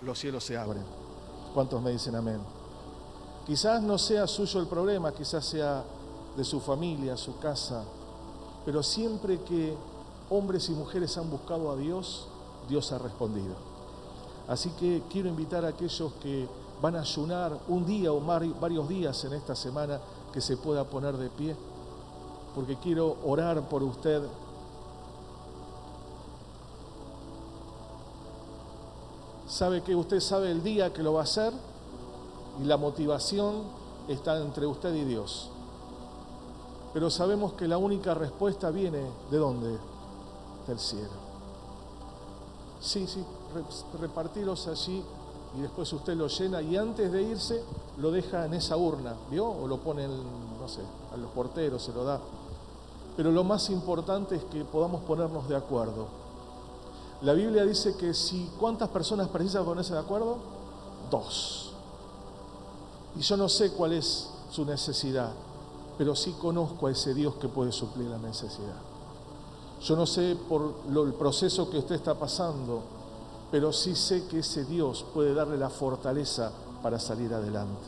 los cielos se abren. ¿Cuántos me dicen amén? Quizás no sea suyo el problema, quizás sea de su familia, su casa, pero siempre que hombres y mujeres han buscado a Dios, Dios ha respondido. Así que quiero invitar a aquellos que van a ayunar un día o varios días en esta semana, que se pueda poner de pie, porque quiero orar por usted. Sabe que usted sabe el día que lo va a hacer y la motivación está entre usted y Dios. Pero sabemos que la única respuesta viene ¿de dónde? Del cielo. Sí, repartiros allí y después usted lo llena y antes de irse lo deja en esa urna, ¿vio? O lo pone, no sé, a los porteros se lo da. Pero lo más importante es que podamos ponernos de acuerdo. La Biblia dice que ¿cuántas personas precisan ponerse de acuerdo? 2. Y yo no sé cuál es su necesidad, pero sí conozco a ese Dios que puede suplir la necesidad. Yo no sé por el proceso que usted está pasando, pero sí sé que ese Dios puede darle la fortaleza para salir adelante.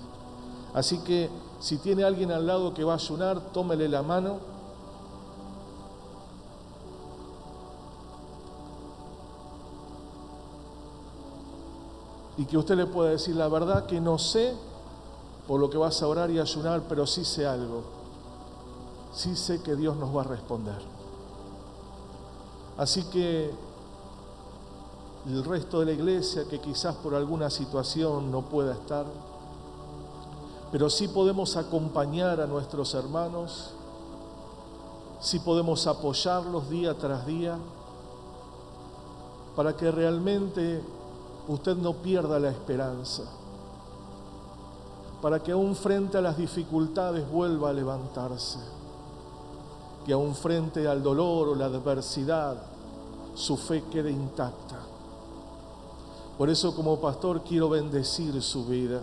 Así que si tiene alguien al lado que va a ayunar, tómele la mano. Y que usted le pueda decir: la verdad que no sé por lo que vas a orar y ayunar, pero sí sé algo. Sí sé que Dios nos va a responder. Así que el resto de la iglesia, que quizás por alguna situación no pueda estar, pero sí podemos acompañar a nuestros hermanos, sí podemos apoyarlos día tras día, para que realmente usted no pierda la esperanza, para que aún frente a las dificultades vuelva a levantarse, que aún frente al dolor o la adversidad su fe quede intacta. Por eso, como pastor, quiero bendecir su vida,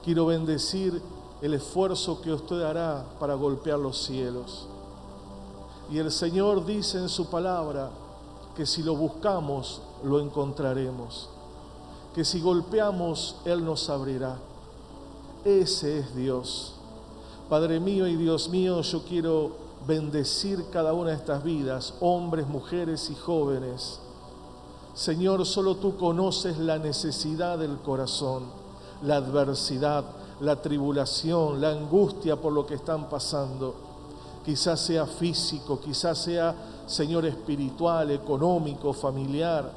quiero bendecir el esfuerzo que usted hará para golpear los cielos. Y el Señor dice en su palabra que si lo buscamos, lo encontraremos, que si golpeamos, Él nos abrirá. Ese es Dios. Padre mío y Dios mío, yo quiero bendecir cada una de estas vidas, hombres, mujeres y jóvenes. Señor, solo tú conoces la necesidad del corazón, la adversidad, la tribulación, la angustia por lo que están pasando. Quizás sea físico, quizás sea, Señor, espiritual, económico, familiar.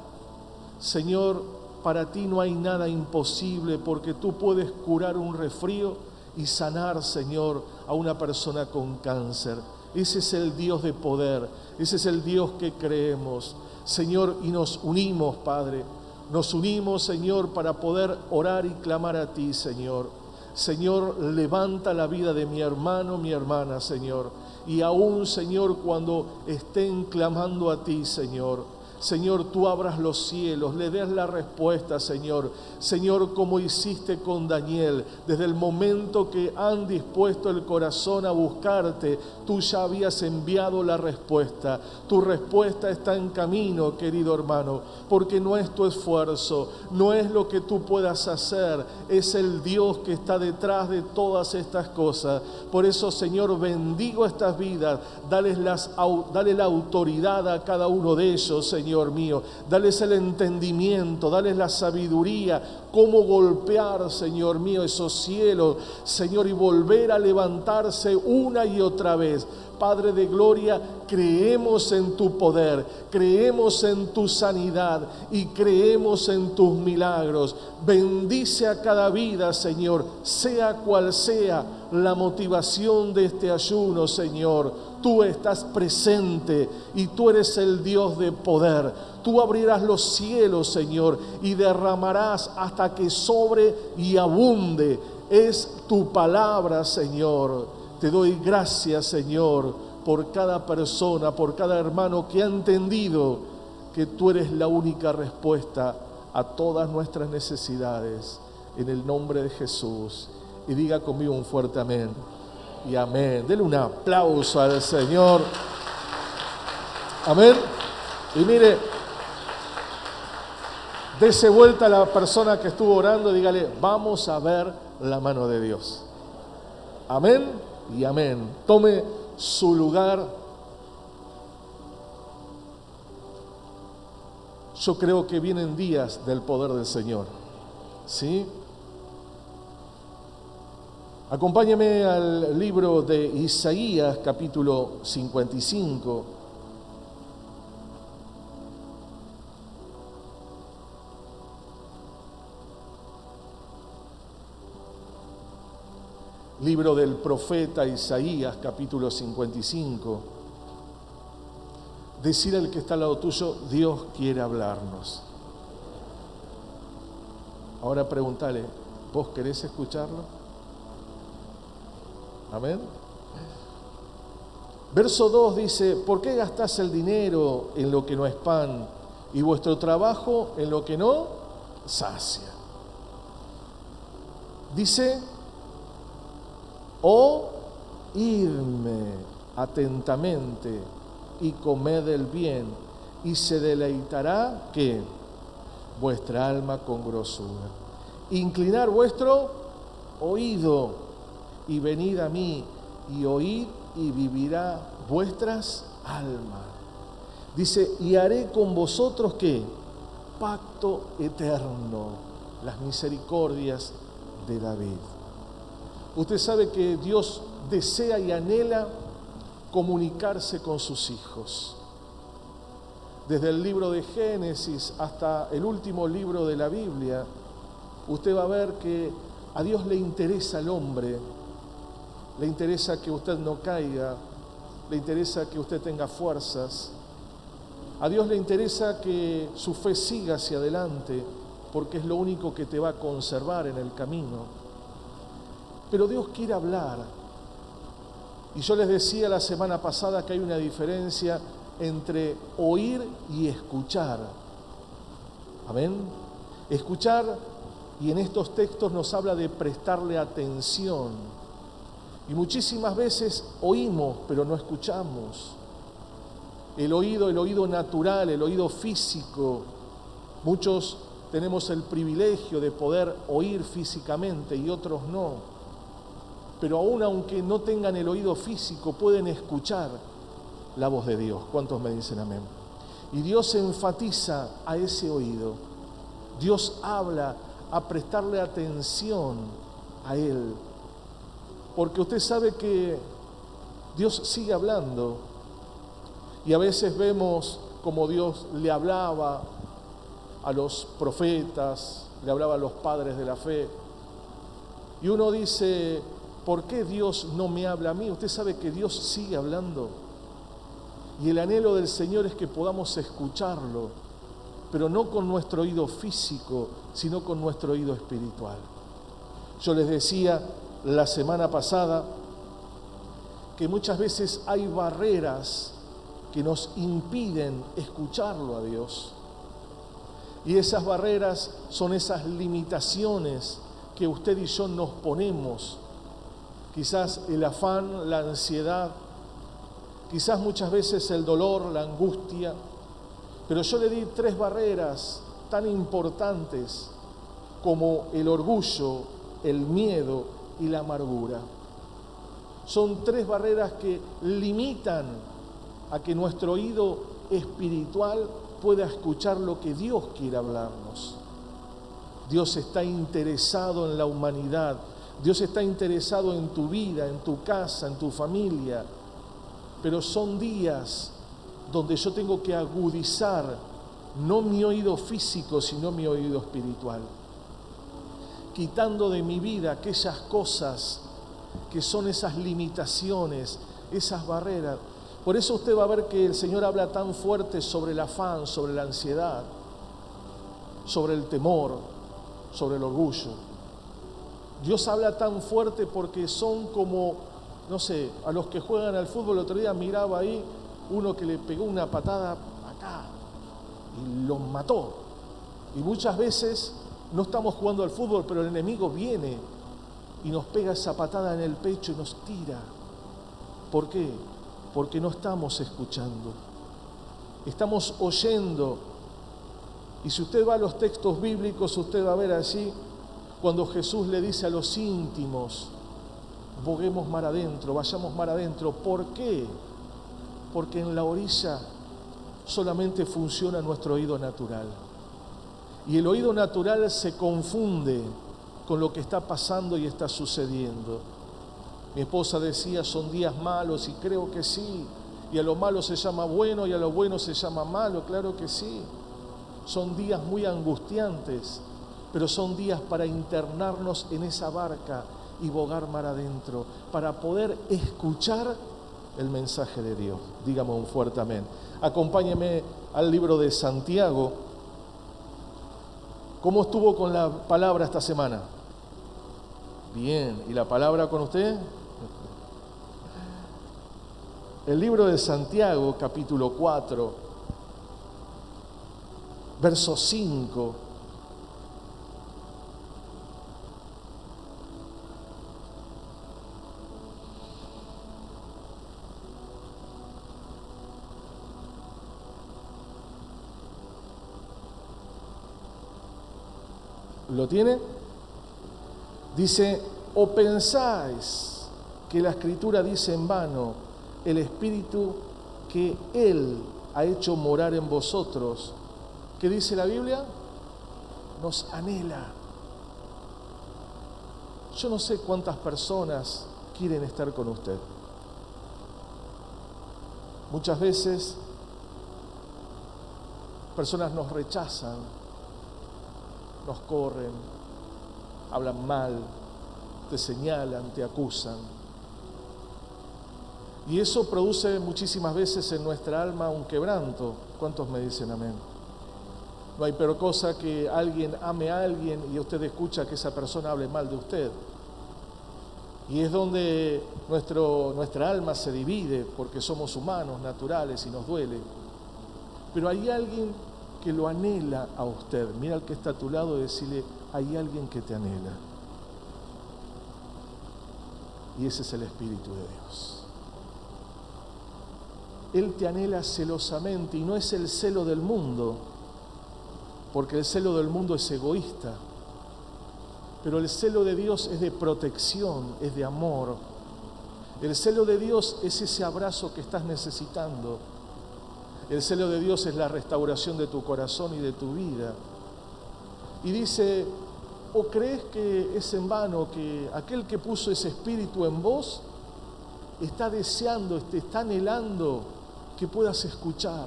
Señor, para ti no hay nada imposible, porque tú puedes curar un resfrío y sanar, Señor, a una persona con cáncer. Ese es el Dios de poder, ese es el Dios que creemos, Señor, y nos unimos, Padre. Nos unimos, Señor, para poder orar y clamar a ti, Señor. Señor, levanta la vida de mi hermano, mi hermana, Señor. Y aún, Señor, cuando estén clamando a ti, Señor, Señor, tú abras los cielos, le des la respuesta, Señor. Señor, como hiciste con Daniel, desde el momento que han dispuesto el corazón a buscarte, tú ya habías enviado la respuesta. Tu respuesta está en camino, querido hermano, porque no es tu esfuerzo, no es lo que tú puedas hacer, es el Dios que está detrás de todas estas cosas. Por eso, Señor, bendigo estas vidas, dale la autoridad a cada uno de ellos, Señor mío, dales el entendimiento, dales la sabiduría, cómo golpear, Señor mío, esos cielos, Señor, y volver a levantarse una y otra vez. Padre de gloria, creemos en tu poder, creemos en tu sanidad y creemos en tus milagros. Bendice a cada vida, Señor, sea cual sea la motivación de este ayuno, Señor. Tú estás presente y tú eres el Dios de poder. Tú abrirás los cielos, Señor, y derramarás hasta que sobre y abunde. Es tu palabra, Señor. Te doy gracias, Señor, por cada persona, por cada hermano que ha entendido que tú eres la única respuesta a todas nuestras necesidades. En el nombre de Jesús. Y diga conmigo un fuerte amén. Y amén. Denle un aplauso al Señor. Amén. Y mire, Dese vuelta a la persona que estuvo orando y dígale, vamos a ver la mano de Dios. Amén y amén. Tome su lugar. Yo creo que vienen días del poder del Señor. ¿Sí? Acompáñame al libro de Isaías, capítulo 55. Libro del profeta Isaías, capítulo 55. Decir al que está al lado tuyo, Dios quiere hablarnos. Ahora pregúntale, ¿vos querés escucharlo? Amén. Verso 2 dice, ¿por qué gastás el dinero en lo que no es pan y vuestro trabajo en lo que no sacia? Dice, oídme atentamente y comed el bien, y se deleitará, ¿qué? Vuestra alma con grosura. Inclinar vuestro oído y venid a mí y oíd y vivirá vuestras almas. Dice, y haré con vosotros, ¿qué? Pacto eterno, las misericordias de David. Usted sabe que Dios desea y anhela comunicarse con sus hijos. Desde el libro de Génesis hasta el último libro de la Biblia, usted va a ver que a Dios le interesa al hombre, le interesa que usted no caiga, le interesa que usted tenga fuerzas. A Dios le interesa que su fe siga hacia adelante, porque es lo único que te va a conservar en el camino. Pero Dios quiere hablar. Y yo les decía la semana pasada que hay una diferencia entre oír y escuchar. Amén. Escuchar, y en estos textos nos habla de prestarle atención. Y muchísimas veces oímos, pero no escuchamos. El oído natural, el oído físico. Muchos tenemos el privilegio de poder oír físicamente y otros no. Pero aún aunque no tengan el oído físico, pueden escuchar la voz de Dios. ¿Cuántos me dicen amén? Y Dios enfatiza a ese oído. Dios habla a prestarle atención a Él. Porque usted sabe que Dios sigue hablando. Y a veces vemos como Dios le hablaba a los profetas, le hablaba a los padres de la fe. Y uno dice, ¿por qué Dios no me habla a mí? Usted sabe que Dios sigue hablando. Y el anhelo del Señor es que podamos escucharlo, pero no con nuestro oído físico, sino con nuestro oído espiritual. Yo les decía la semana pasada que muchas veces hay barreras que nos impiden escucharlo a Dios. Y esas barreras son esas limitaciones que usted y yo nos ponemos. Quizás el afán, la ansiedad, quizás muchas veces el dolor, la angustia. Pero yo le di 3 barreras tan importantes como el orgullo, el miedo y la amargura. Son 3 barreras que limitan a que nuestro oído espiritual pueda escuchar lo que Dios quiere hablarnos. Dios está interesado en la humanidad. Dios está interesado en tu vida, en tu casa, en tu familia. Pero son días donde yo tengo que agudizar no mi oído físico, sino mi oído espiritual. Quitando de mi vida aquellas cosas que son esas limitaciones, esas barreras. Por eso usted va a ver que el Señor habla tan fuerte sobre el afán, sobre la ansiedad, sobre el temor, sobre el orgullo. Dios habla tan fuerte porque son como, no sé, a los que juegan al fútbol. El otro día miraba ahí uno que le pegó una patada acá y los mató. Y muchas veces no estamos jugando al fútbol, pero el enemigo viene y nos pega esa patada en el pecho y nos tira. ¿Por qué? Porque no estamos escuchando. Estamos oyendo Y si usted va a los textos bíblicos, usted va a ver allí cuando Jesús le dice a los íntimos, boguemos mar adentro, vayamos mar adentro. ¿Por qué? Porque en la orilla solamente funciona nuestro oído natural. Y el oído natural se confunde con lo que está pasando y está sucediendo. Mi esposa decía, son días malos, y creo que sí. Y a lo malo se llama bueno y a lo bueno se llama malo, claro que sí. Son días muy angustiantes, pero son días para internarnos en esa barca y bogar mar adentro, para poder escuchar el mensaje de Dios. Dígame un fuerte amén. Acompáñeme al libro de Santiago. ¿Cómo estuvo con la palabra esta semana? Bien. ¿Y la palabra con usted? El libro de Santiago, capítulo 4, verso 5. ¿Lo tiene? Dice, ¿o pensáis que la Escritura dice en vano, el Espíritu que Él ha hecho morar en vosotros? ¿Qué dice la Biblia? Nos anhela. Yo no sé cuántas personas quieren estar con usted. Muchas veces personas nos rechazan, nos corren, hablan mal, te señalan, te acusan. Y eso produce muchísimas veces en nuestra alma un quebranto. ¿Cuántos me dicen amén? No hay peor cosa que alguien ame a alguien y usted escucha que esa persona hable mal de usted. Y es donde nuestra alma se divide, porque somos humanos, naturales, y nos duele. Pero hay alguien que lo anhela a usted. Mira al que está a tu lado y decirle, hay alguien que te anhela. Y ese es el Espíritu de Dios. Él te anhela celosamente, y no es el celo del mundo, porque el celo del mundo es egoísta. Pero el celo de Dios es de protección, es de amor. El celo de Dios es ese abrazo que estás necesitando. El celo de Dios es la restauración de tu corazón y de tu vida. Y dice, ¿o crees que es en vano que aquel que puso ese espíritu en vos está deseando, te está anhelando que puedas escuchar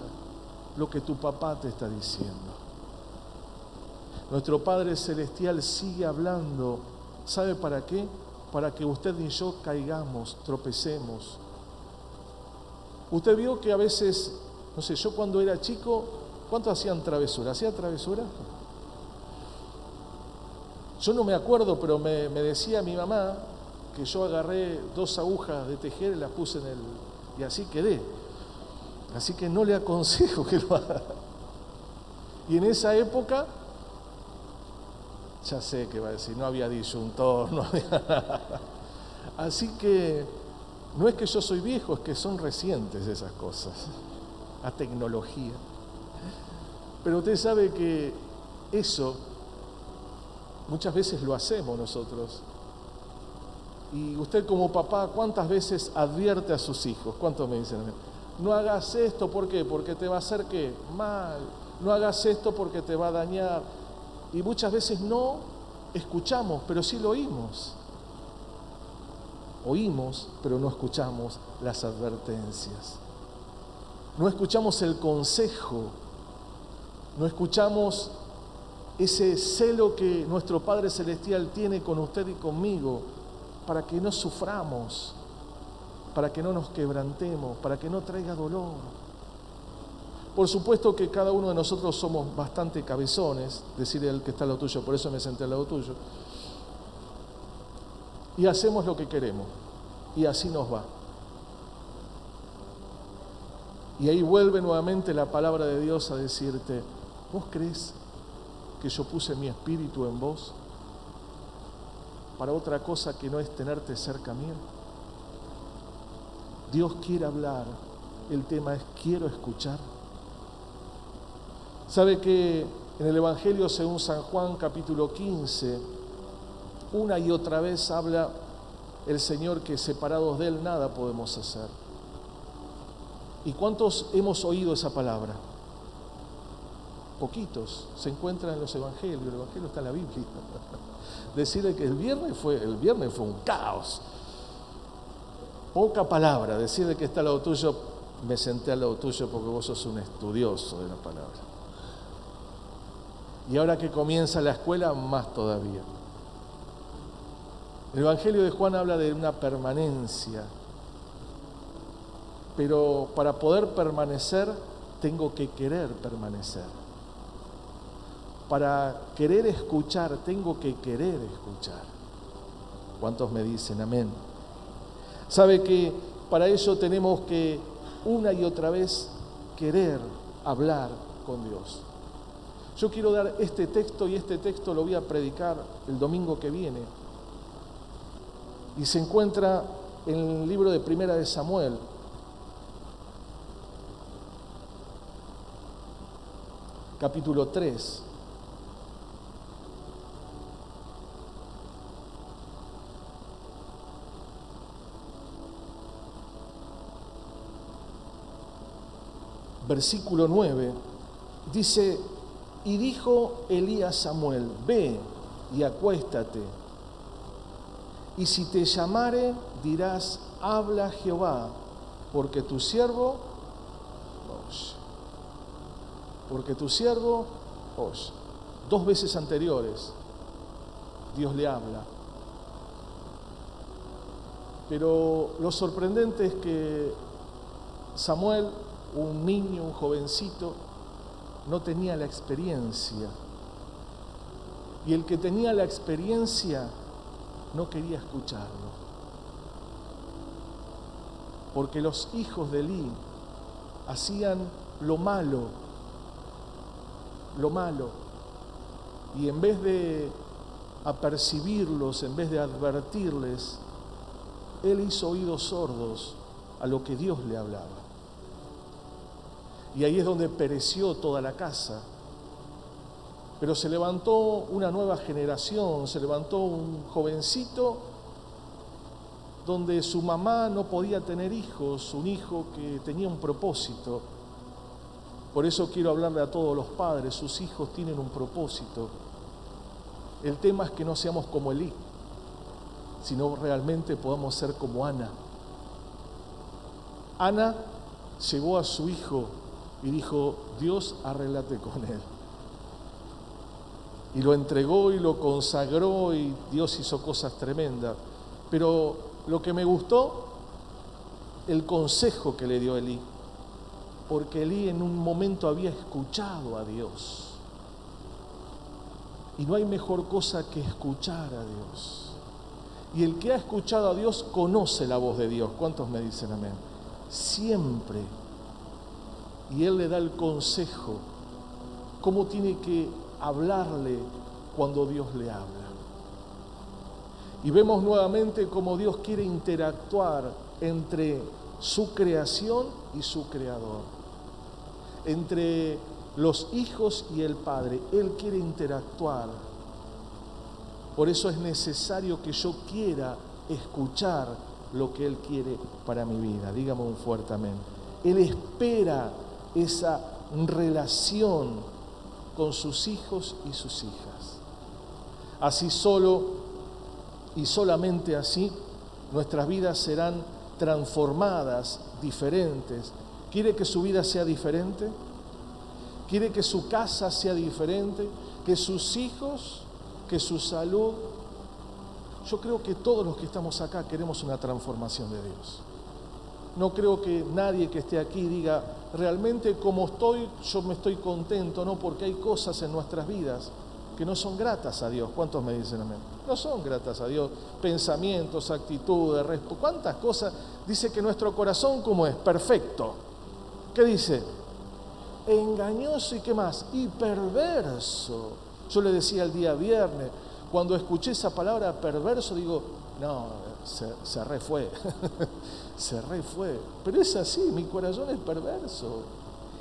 lo que tu papá te está diciendo? Nuestro Padre Celestial sigue hablando. ¿Sabe para qué? Para que usted y yo caigamos, tropecemos. Usted vio que a veces, no sé, yo cuando era chico, ¿cuánto hacían travesura? ¿Hacía travesura? Yo no me acuerdo, pero me decía mi mamá que yo agarré 2 agujas de tejer y las puse y así quedé. Así que no le aconsejo que lo haga. Y en esa época, ya sé que va a decir, no había disyuntor, no había nada. Así que no es que yo soy viejo, es que son recientes esas cosas, la tecnología. Pero usted sabe que eso muchas veces lo hacemos nosotros. Y usted como papá, ¿cuántas veces advierte a sus hijos? ¿Cuántos me dicen? No hagas esto, ¿por qué? Porque te va a hacer ¿qué? Mal. No hagas esto porque te va a dañar. Y muchas veces no escuchamos, pero sí lo oímos. Oímos, pero no escuchamos las advertencias. No escuchamos el consejo. No escuchamos ese celo que nuestro Padre Celestial tiene con usted y conmigo para que no suframos, para que no nos quebrantemos, para que no traiga dolor. Por supuesto que cada uno de nosotros somos bastante cabezones, decirle al que está al lado tuyo, por eso me senté al lado tuyo, y hacemos lo que queremos, y así nos va. Y ahí vuelve nuevamente la palabra de Dios a decirte, ¿vos crees que yo puse mi espíritu en vos para otra cosa que no es tenerte cerca mío? Dios quiere hablar, el tema es quiero escuchar. ¿Sabe que En el Evangelio según San Juan, capítulo 15, una y otra vez habla el Señor que separados de Él nada podemos hacer. ¿Y cuántos hemos oído esa palabra? Poquitos. Se encuentran en los Evangelios. El Evangelio está en la Biblia. Decirle que el viernes fue un caos. Poca palabra. Decirle que está al lado tuyo, me senté al lado tuyo porque vos sos un estudioso de la palabra. Y ahora que comienza la escuela, más todavía. El Evangelio de Juan habla de una permanencia, pero para poder permanecer tengo que querer permanecer. Para querer escuchar tengo que querer escuchar. ¿Cuántos me dicen amén? Sabe que para eso tenemos que una y otra vez querer hablar con Dios. Yo quiero dar este texto y este texto lo voy a predicar el domingo que viene. Y se encuentra en el libro de Primera de Samuel. Capítulo 3. Versículo 9. Dice: y dijo Elí a Samuel: ve y acuéstate. Y si te llamare, dirás: habla Jehová, porque tu siervo oye. Porque tu siervo oye. 2 veces anteriores, Dios le habla. Pero lo sorprendente es que Samuel, un niño, un jovencito, no tenía la experiencia. Y el que tenía la experiencia no quería escucharlo. Porque los hijos de Elí hacían lo malo. Y en vez de apercibirlos, en vez de advertirles, él hizo oídos sordos a lo que Dios le hablaba. Y ahí es donde pereció toda la casa. Pero se levantó una nueva generación, se levantó un jovencito donde su mamá no podía tener hijos, un hijo que tenía un propósito. Por eso quiero hablarle a todos los padres, sus hijos tienen un propósito. El tema es que no seamos como Elí, sino realmente podamos ser como Ana. Ana llevó a su hijo y dijo: Dios, arréglate con él. Y lo entregó y lo consagró y Dios hizo cosas tremendas. Pero lo que me gustó, el consejo que le dio Elí. Porque Elí en un momento había escuchado a Dios. Y no hay mejor cosa que escuchar a Dios. Y el que ha escuchado a Dios conoce la voz de Dios. ¿Cuántos me dicen amén? Siempre. Y Él le da el consejo. ¿Cómo tiene que hablarle cuando Dios le habla? Y vemos nuevamente cómo Dios quiere interactuar entre su creación y su creador, entre los hijos y el Padre. Él quiere interactuar. Por eso es necesario que yo quiera escuchar lo que Él quiere para mi vida. Dígame un fuerte amén. Él espera esa relación con sus hijos y sus hijas. Así solo y solamente así nuestras vidas serán transformadas, diferentes. ¿Quiere que su vida sea diferente? ¿Quiere que su casa sea diferente? ¿Que sus hijos? ¿Que su salud? Yo creo que todos los que estamos acá queremos una transformación de Dios. No creo que nadie que esté aquí diga: realmente como estoy, yo me estoy contento, no, porque hay cosas en nuestras vidas que no son gratas a Dios. ¿Cuántos me dicen amén? No son gratas a Dios. Pensamientos, actitudes, cuántas cosas. Dice que nuestro corazón, ¿cómo es? Perfecto. ¿Qué dice? Engañoso y ¿qué más? Y perverso. Yo le decía el día viernes, cuando escuché esa palabra perverso, digo: no, se re fue. Se re fue. Pero es así, mi corazón es perverso.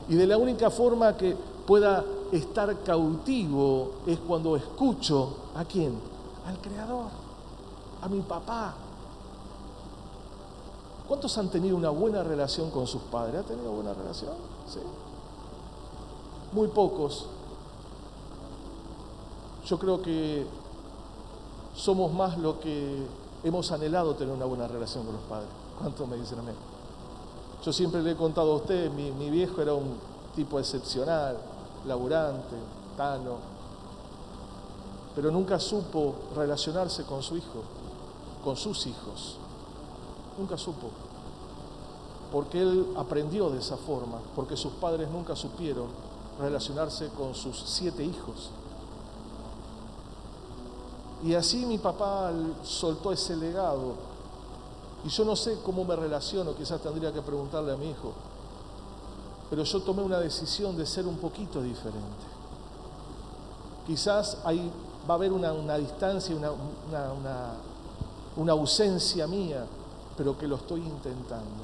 Y de la única forma que pueda estar cautivo es cuando escucho, ¿a quién? Al Creador, a mi papá. ¿Cuántos han tenido una buena relación con sus padres? ¿Ha tenido buena relación? Sí. Muy pocos. Yo creo que somos más lo que hemos anhelado tener una buena relación con los padres. ¿Cuántos me dicen amén? Yo siempre le he contado a ustedes, mi viejo era un tipo excepcional, laburante, tano, pero nunca supo relacionarse con su hijo, con sus hijos. Nunca supo. Porque él aprendió de esa forma, porque sus padres nunca supieron relacionarse con sus 7 hijos. Y así mi papá soltó ese legado. Y yo no sé cómo me relaciono, quizás tendría que preguntarle a mi hijo. Pero yo tomé una decisión de ser un poquito diferente. Quizás ahí va a haber una distancia, una ausencia mía, pero que lo estoy intentando.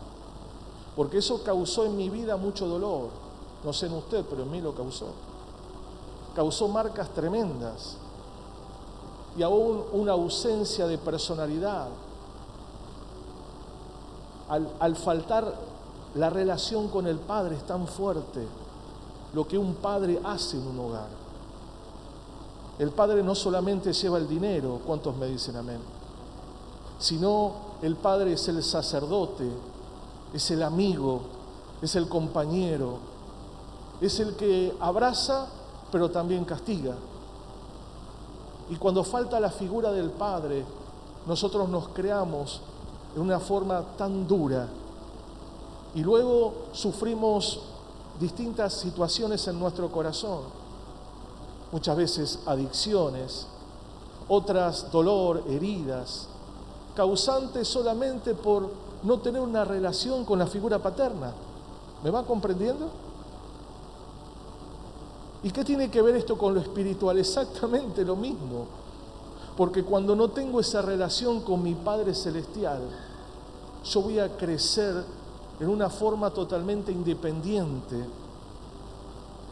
Porque eso causó en mi vida mucho dolor. No sé en usted, pero en mí lo causó. Causó marcas tremendas. Y aún una ausencia de personalidad. Al faltar la relación con el padre es tan fuerte lo que un padre hace en un hogar. El padre no solamente lleva el dinero, ¿cuántos me dicen amén? Sino el padre es el sacerdote, es el amigo, es el compañero, es el que abraza pero también castiga. Y cuando falta la figura del padre, nosotros nos creamos de una forma tan dura y luego sufrimos distintas situaciones en nuestro corazón, muchas veces adicciones, otras dolor, heridas, causantes solamente por no tener una relación con la figura paterna. ¿Me va comprendiendo? ¿Y qué tiene que ver esto con lo espiritual? Exactamente lo mismo. Porque cuando no tengo esa relación con mi Padre Celestial, yo voy a crecer en una forma totalmente independiente,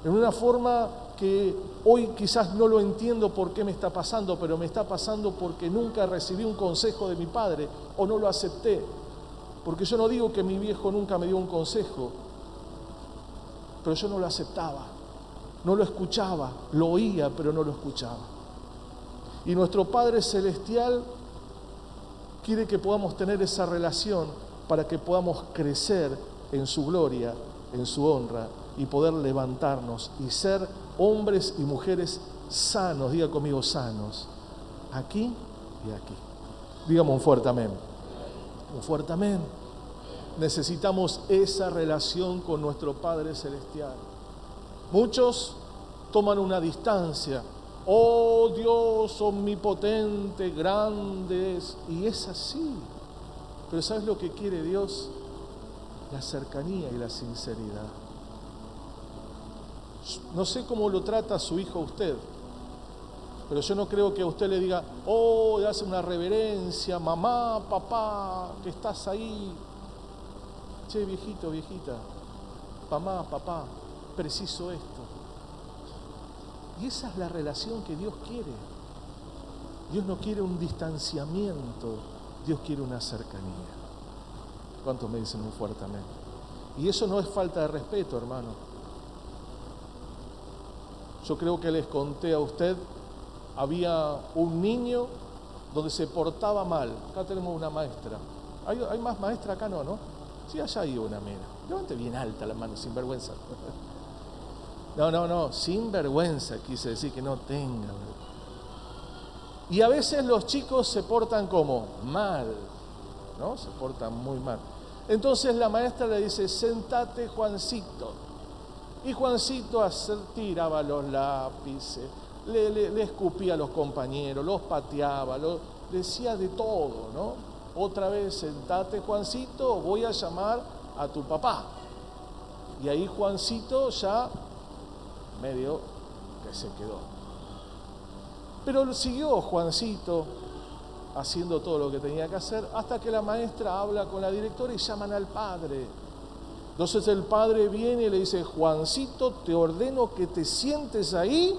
en una forma que hoy quizás no lo entiendo por qué me está pasando, pero me está pasando porque nunca recibí un consejo de mi padre o no lo acepté. Porque yo no digo que mi viejo nunca me dio un consejo, pero yo no lo aceptaba, no lo escuchaba, lo oía, pero no lo escuchaba. Y nuestro Padre Celestial quiere que podamos tener esa relación para que podamos crecer en su gloria, en su honra y poder levantarnos y ser hombres y mujeres sanos, diga conmigo sanos, aquí y aquí. Dígame un fuerte amén. Un fuerte amén. Necesitamos esa relación con nuestro Padre Celestial. Muchos toman una distancia. Oh Dios omnipotente, grande es. Y es así. Pero ¿sabes lo que quiere Dios? La cercanía y la sinceridad. No sé cómo lo trata su hijo a usted, pero yo no creo que a usted le diga, oh, le hace una reverencia, mamá, papá, que estás ahí. Che, viejito, viejita, mamá, papá, preciso esto. Y esa es la relación que Dios quiere. Dios no quiere un distanciamiento, Dios quiere una cercanía. ¿Cuántos me dicen un fuerte amén? Y eso no es falta de respeto, hermano. Yo creo que les conté a usted, había un niño donde se portaba mal. Acá tenemos una maestra. ¿Hay más maestra acá? No, ¿no? Sí, allá hay una, mira. Levante bien alta la mano, sin vergüenza. No, sin vergüenza, quise decir que no tenga. Y a veces los chicos se portan como mal, ¿no? Se portan muy mal. Entonces la maestra le dice, sentate, Juancito. Y Juancito tiraba los lápices, le escupía a los compañeros, los pateaba, decía de todo, ¿no? Otra vez, sentate, Juancito, voy a llamar a tu papá. Y ahí Juancito ya medio que se quedó. Pero siguió Juancito haciendo todo lo que tenía que hacer hasta que la maestra habla con la directora y llaman al padre Entonces el padre viene y le dice: Juancito, te ordeno que te sientes ahí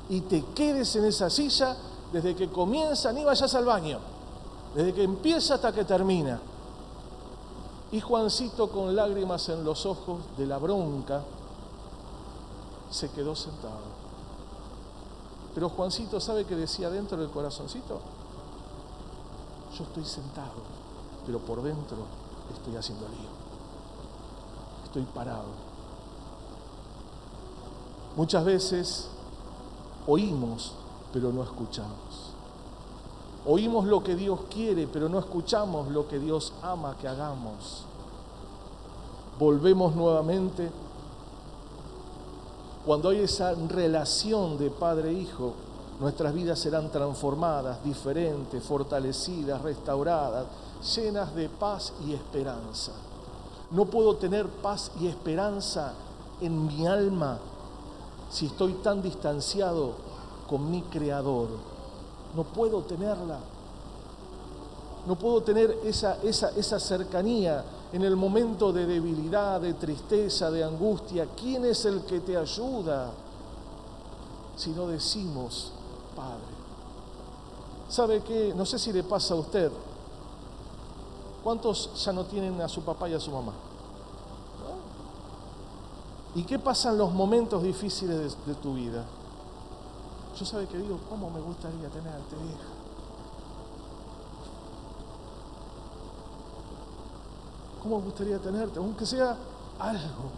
y te quedes en esa silla desde que comienza, ni vayas al baño, desde que empieza hasta que termina. Y Juancito, con lágrimas en los ojos de la bronca, se quedó sentado. Pero Juancito, ¿sabe qué decía dentro del corazoncito? Yo estoy sentado, pero por dentro estoy haciendo lío. Estoy parado. Muchas veces oímos, pero no escuchamos. Oímos lo que Dios quiere, pero no escuchamos lo que Dios ama que hagamos. Volvemos nuevamente. Cuando hay esa relación de padre-hijo, nuestras vidas serán transformadas, diferentes, fortalecidas, restauradas, llenas de paz y esperanza. No puedo tener paz y esperanza en mi alma si estoy tan distanciado con mi Creador. No puedo tenerla. No puedo tener esa cercanía en el momento de debilidad, de tristeza, de angustia. ¿Quién es el que te ayuda? Si no decimos Padre. ¿Sabe qué? No sé si le pasa a usted. ¿Cuántos ya no tienen a su papá y a su mamá? ¿No? ¿Y qué pasa en los momentos difíciles de tu vida? Yo sabe que digo, ¿cómo me gustaría tenerte, vieja? ¿Cómo me gustaría tenerte? Aunque sea algo.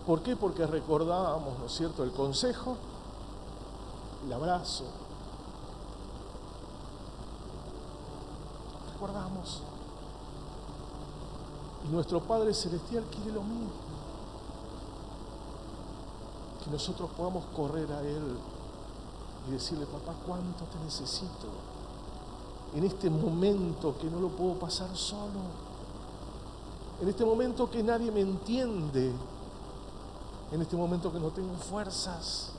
¿Por qué? Porque recordábamos, ¿no es cierto?, el consejo, el abrazo. Recordamos. Y nuestro Padre Celestial quiere lo mismo. Que nosotros podamos correr a Él y decirle: papá, ¿cuánto te necesito? En este momento que no lo puedo pasar solo. En este momento que nadie me entiende. En este momento que no tengo fuerzas.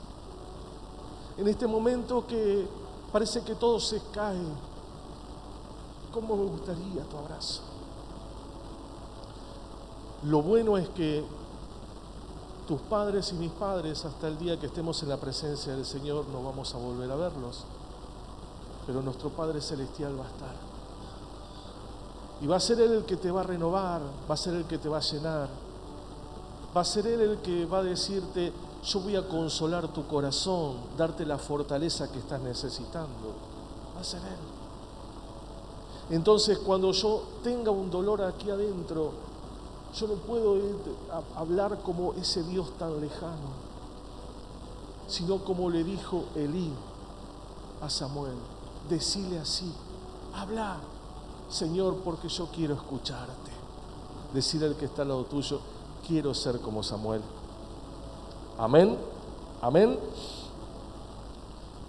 En este momento que parece que todo se cae. ¿Cómo me gustaría tu abrazo? Lo bueno es que tus padres y mis padres, hasta el día que estemos en la presencia del Señor, no vamos a volver a verlos. Pero nuestro Padre Celestial va a estar. Y va a ser Él el que te va a renovar, va a ser Él el que te va a llenar. Va a ser Él el que va a decirte: yo voy a consolar tu corazón, darte la fortaleza que estás necesitando. Va a ser Él. Entonces, cuando yo tenga un dolor aquí adentro, yo no puedo hablar como ese Dios tan lejano, sino como le dijo Elí a Samuel: decile así, habla, Señor, porque yo quiero escucharte. Decile al que está al lado tuyo: quiero ser como Samuel. Amén, amén.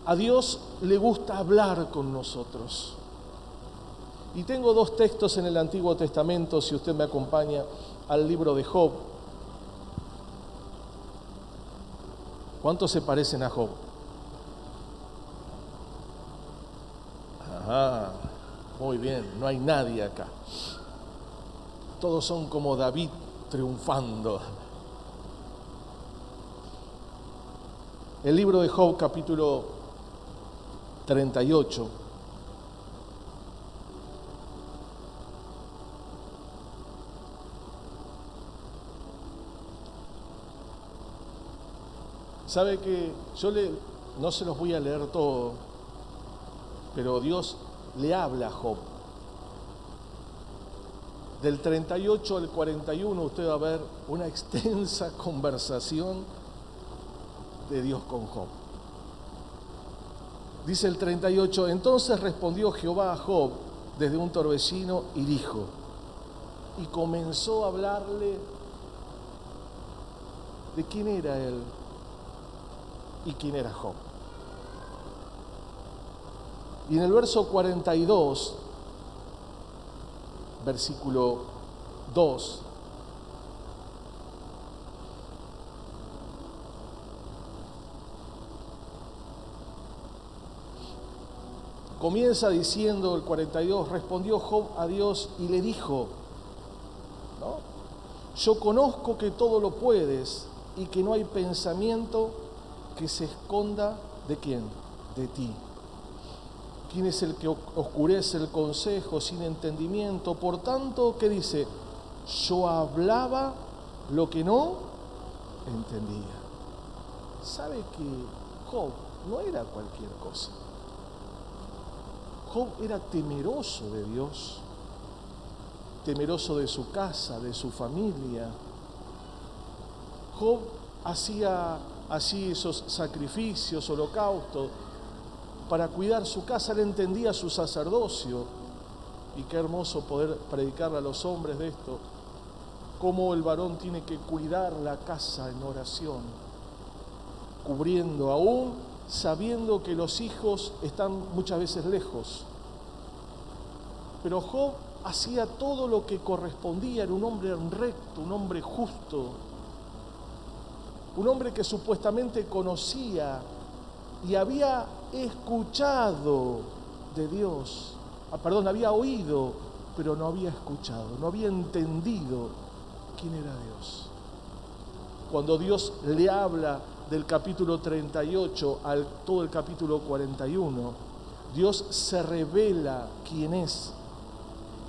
A Dios le gusta hablar con nosotros. Y tengo dos textos en el Antiguo Testamento, si usted me acompaña al libro de Job. ¿Cuántos se parecen a Job? Ajá, muy bien, no hay nadie acá. Todos son como David triunfando. El libro de Job, capítulo 38. ¿Sabe que yo no se los voy a leer todo, pero Dios le habla a Job? Del 38 al 41 usted va a ver una extensa conversación de Dios con Job. Dice el 38: entonces respondió Jehová a Job desde un torbellino y dijo, y comenzó a hablarle de quién era él y quién era Job. Y en el verso 42, versículo 2, Comienza diciendo el 42, respondió Job a Dios y le dijo, ¿no? Yo conozco que todo lo puedes y que no hay pensamiento que se esconda ¿de quién? De ti. ¿Quién es el que oscurece el consejo sin entendimiento? Por tanto, ¿qué dice? Yo hablaba lo que no entendía. ¿Sabe que Job no era cualquier cosa? Job era temeroso de Dios, temeroso de su casa, de su familia. Job hacía así esos sacrificios, holocaustos, para cuidar su casa. Él entendía su sacerdocio. Y qué hermoso poder predicarle a los hombres de esto, cómo el varón tiene que cuidar la casa en oración, cubriendo, aún sabiendo que los hijos están muchas veces lejos. Pero Job hacía todo lo que correspondía, era un hombre recto, un hombre justo, un hombre que supuestamente conocía y había escuchado de Dios. Había oído, pero no había escuchado, no había entendido quién era Dios. Cuando Dios le habla del capítulo 38 al todo el capítulo 41, Dios se revela quién es.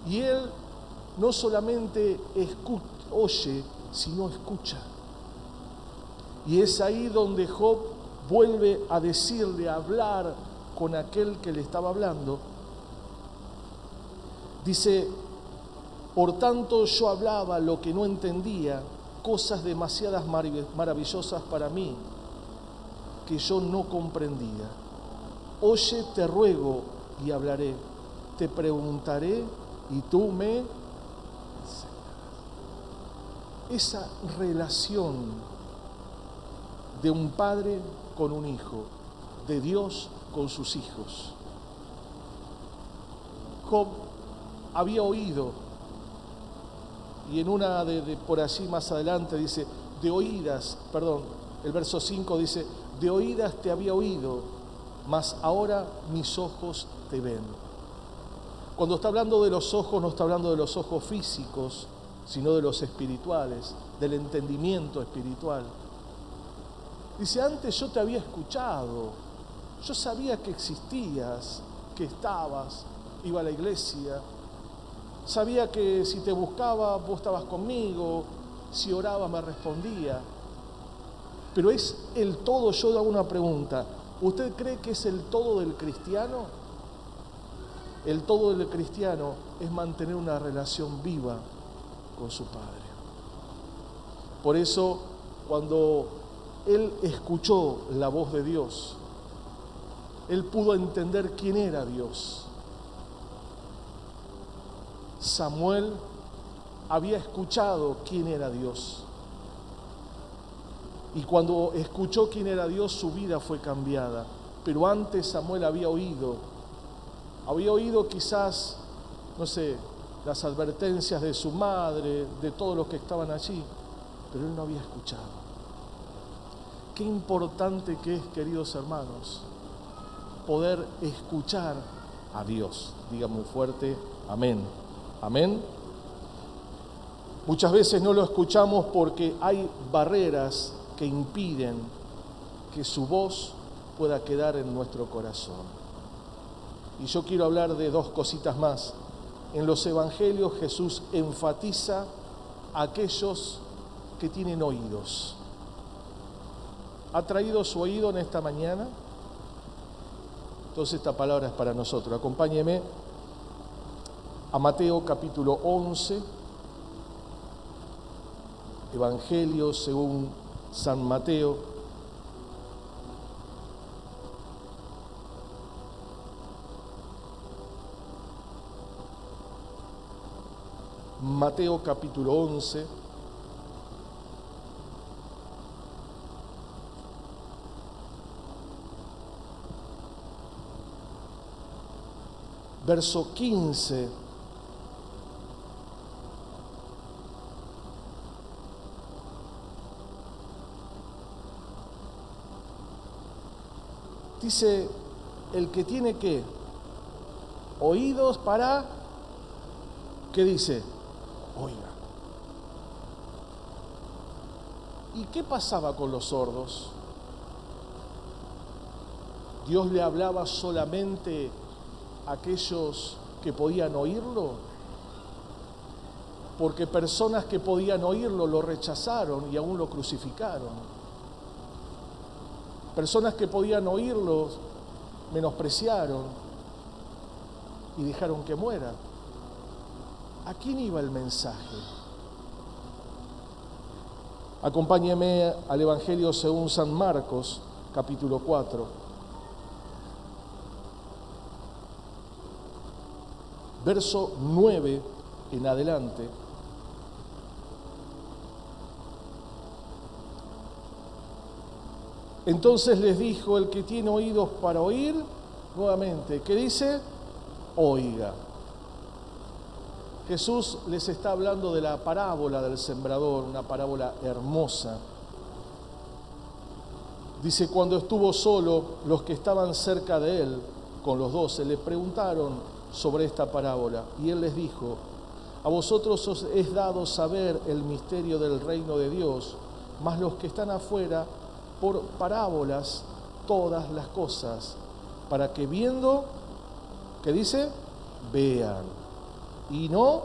Y Él no solamente oye, sino escucha. Y es ahí donde Job vuelve a decirle, a hablar con aquel que le estaba hablando. Dice, por tanto yo hablaba lo que no entendía, cosas demasiadas maravillosas para mí, que yo no comprendía. Oye, te ruego y hablaré, te preguntaré y tú me enseñarás. Esa relación de un padre con un hijo, de Dios con sus hijos. Job había oído, y en una por allí más adelante dice, el verso 5 dice, de oídas te había oído, mas ahora mis ojos te ven. Cuando está hablando de los ojos, no está hablando de los ojos físicos, sino de los espirituales, del entendimiento espiritual. Dice, antes yo te había escuchado, yo sabía que existías, que estabas, iba a la iglesia, sabía que si te buscaba vos estabas conmigo, si oraba me respondía. Pero es el todo. Yo hago una pregunta, ¿usted cree que es el todo del cristiano? El todo del cristiano es mantener una relación viva con su Padre. Por eso, cuando él escuchó la voz de Dios, él pudo entender quién era Dios. Samuel había escuchado quién era Dios. Y cuando escuchó quién era Dios, su vida fue cambiada. Pero antes Samuel había oído quizás, no sé, las advertencias de su madre, de todos los que estaban allí, pero él no había escuchado. Qué importante que es, queridos hermanos, poder escuchar a Dios. Diga muy fuerte, amén. Amén. Muchas veces no lo escuchamos porque hay barreras que impiden que su voz pueda quedar en nuestro corazón. Y yo quiero hablar de dos cositas más. En los evangelios Jesús enfatiza a aquellos que tienen oídos. ¿Ha traído su oído en esta mañana? Entonces esta palabra es para nosotros. Acompáñeme a Mateo capítulo 11, Evangelio según San Mateo. Mateo capítulo 11, verso 15. Dice, el que tiene ¿qué? oídos para, ¿qué dice? Oiga. ¿Y qué pasaba con los sordos? ¿Dios le hablaba solamente a aquellos que podían oírlo? Porque personas que podían oírlo lo rechazaron y aún lo crucificaron. Personas que podían oírlo menospreciaron y dejaron que muera. ¿A quién iba el mensaje? Acompáñeme al Evangelio según San Marcos, capítulo 4. Verso 9 en adelante. Entonces les dijo: el que tiene oídos para oír, nuevamente, ¿qué dice? Oiga. Jesús les está hablando de la parábola del sembrador, una parábola hermosa. Dice: cuando estuvo solo, los que estaban cerca de él, con los 12, le preguntaron sobre esta parábola. Y él les dijo: a vosotros os es dado saber el misterio del reino de Dios, mas los que están afuera, por parábolas, todas las cosas, para que viendo, ¿qué dice? Vean, y no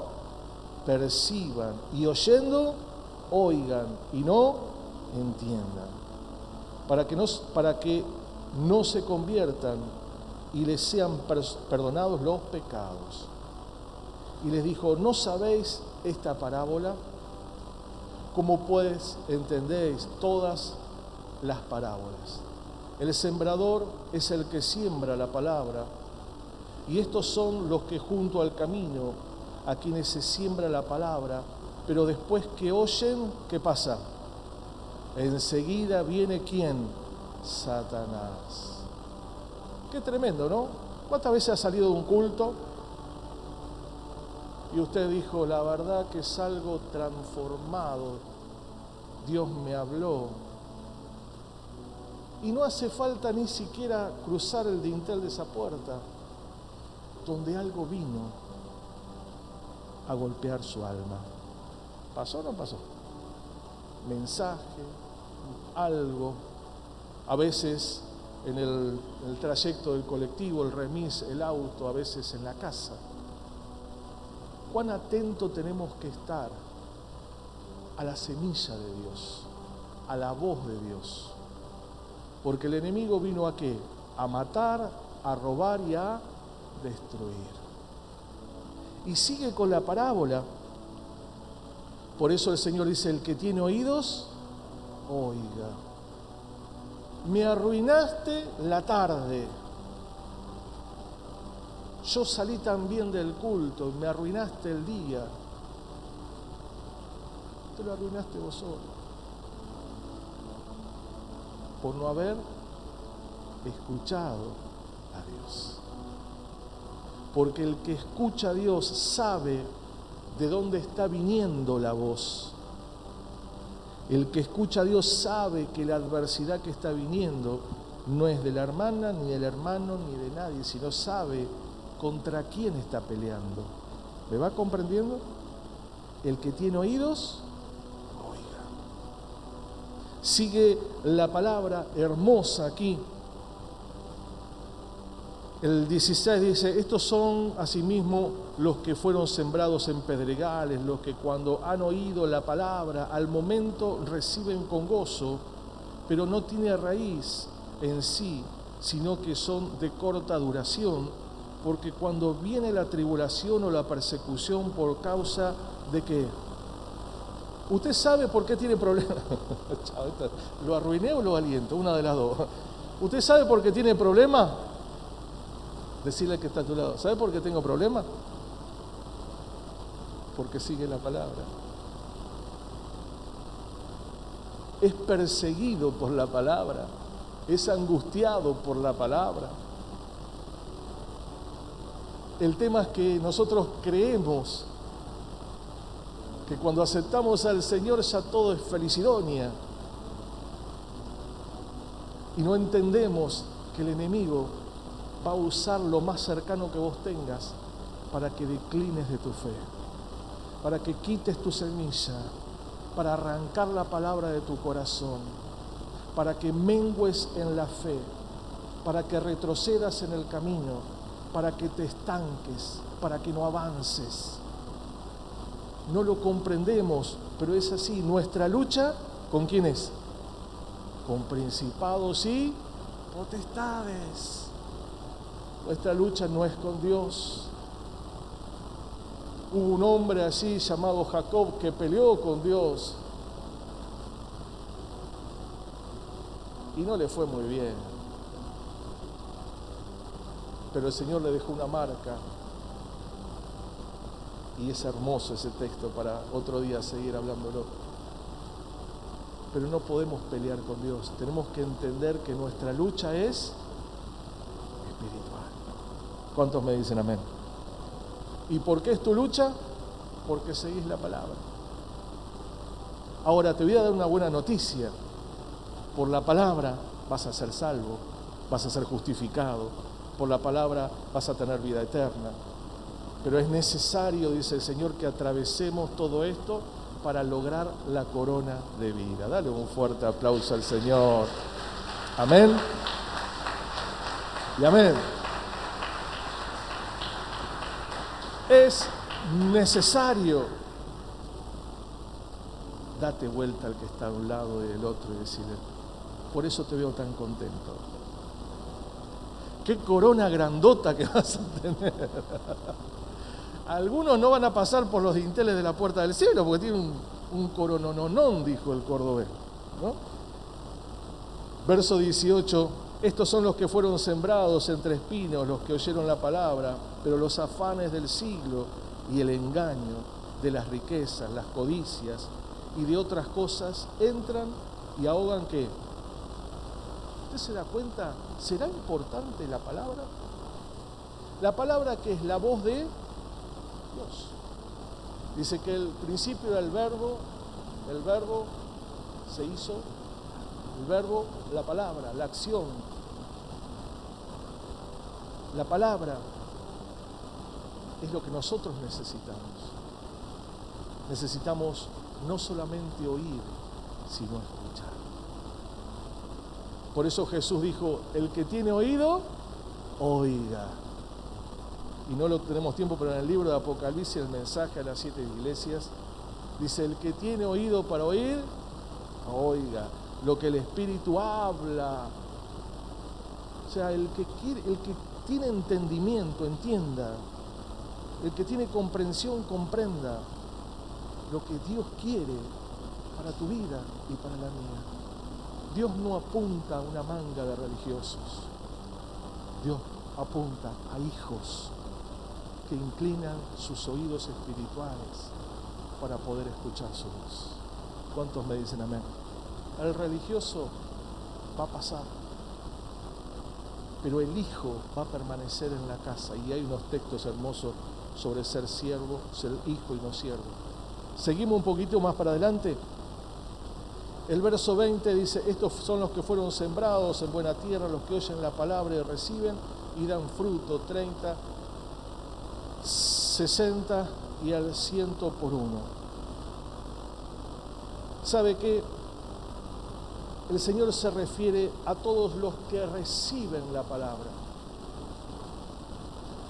perciban, y oyendo, oigan, y no entiendan, para que no se conviertan y les sean perdonados los pecados. Y les dijo: ¿no sabéis esta parábola? ¿Cómo pues entendéis todas las parábolas? El sembrador es el que siembra la palabra, y estos son los que junto al camino, a quienes se siembra la palabra, pero después que oyen, ¿qué pasa? Enseguida viene ¿quién? Satanás. Qué tremendo, ¿no? ¿Cuántas veces ha salido de un culto y usted dijo: la verdad que salgo transformado, Dios me habló? Y no hace falta ni siquiera cruzar el dintel de esa puerta, donde algo vino a golpear su alma. ¿Pasó o no pasó? Mensaje, algo. A veces en el trayecto del colectivo, el remis, el auto, a veces en la casa. ¿Cuán atento tenemos que estar a la semilla de Dios, a la voz de Dios? Porque el enemigo vino ¿a qué? A matar, a robar y a destruir. Y sigue con la parábola. Por eso el Señor dice: el que tiene oídos, oiga. Me arruinaste la tarde. Yo salí también del culto, me arruinaste el día. Te lo arruinaste vos solo, por no haber escuchado a Dios. Porque el que escucha a Dios sabe de dónde está viniendo la voz. El que escucha a Dios sabe que la adversidad que está viniendo no es de la hermana, ni del hermano, ni de nadie, sino sabe contra quién está peleando. ¿Me va comprendiendo? El que tiene oídos, oiga. Sigue la palabra hermosa aquí. El 16 dice: estos son asimismo los que fueron sembrados en pedregales, los que cuando han oído la palabra al momento reciben con gozo, pero no tiene raíz en sí, sino que son de corta duración, porque cuando viene la tribulación o la persecución por causa de qué. ¿Usted sabe por qué tiene problemas? ¿Lo arruiné o lo aliento? Una de las dos. ¿Usted sabe por qué tiene problemas? Decirle que está a tu lado: ¿sabe por qué tengo problemas? Porque sigue la palabra. Es perseguido por la palabra, es angustiado por la palabra. El tema es que nosotros creemos que cuando aceptamos al Señor ya todo es felicidonia, y no entendemos que el enemigo va a usar lo más cercano que vos tengas para que declines de tu fe, para que quites tu semilla, para arrancar la palabra de tu corazón, para que mengues en la fe, para que retrocedas en el camino, para que te estanques, para que no avances. No lo comprendemos, pero es así. Nuestra lucha, ¿con quién es? Con principados y potestades. Nuestra lucha no es con Dios. Hubo un hombre así llamado Jacob que peleó con Dios y no le fue muy bien. Pero el Señor le dejó una marca. Y es hermoso ese texto para otro día seguir hablándolo. Pero no podemos pelear con Dios. Tenemos que entender que nuestra lucha es espiritual. ¿Cuántos me dicen amén? ¿Y por qué es tu lucha? Porque seguís la palabra. Ahora te voy a dar una buena noticia. Por la palabra vas a ser salvo, vas a ser justificado. Por la palabra vas a tener vida eterna. Pero es necesario, dice el Señor, que atravesemos todo esto para lograr la corona de vida. Dale un fuerte aplauso al Señor. Amén. Y amén. Es necesario. Date vuelta al que está a un lado y del otro y decirle, por eso te veo tan contento. Qué corona grandota que vas a tener. Algunos no van a pasar por los dinteles de la puerta del cielo porque tienen un coronononón, dijo el cordobés, ¿no? Verso 18, estos son los que fueron sembrados entre espinos, los que oyeron la palabra, pero los afanes del siglo y el engaño de las riquezas, las codicias y de otras cosas entran y ahogan ¿qué? ¿Usted se da cuenta? ¿Será importante la palabra? La palabra que es la voz de Dios. Dice que el principio era el verbo se hizo, el verbo, la palabra, la acción. La palabra es lo que nosotros necesitamos. Necesitamos no solamente oír, sino escuchar. Por eso Jesús dijo, el que tiene oído, oiga. Y no lo tenemos tiempo, pero en el libro de Apocalipsis, el mensaje a las 7 iglesias, dice, el que tiene oído para oír, oiga. Lo que el Espíritu habla. O sea, el que tiene entendimiento, entienda. El que tiene comprensión, comprenda lo que Dios quiere para tu vida y para la mía. Dios no apunta a una manga de religiosos. Dios apunta a hijos que inclinan sus oídos espirituales para poder escuchar su voz. ¿Cuántos me dicen amén? El religioso va a pasar, pero el hijo va a permanecer en la casa. Y hay unos textos hermosos sobre ser siervo, ser hijo y no siervo. Seguimos un poquito más para adelante. El verso 20 dice, estos son los que fueron sembrados en buena tierra, los que oyen la palabra y reciben y dan fruto, 30, 60 y al 100 por uno. ¿Sabe qué? El Señor se refiere a todos los que reciben la palabra.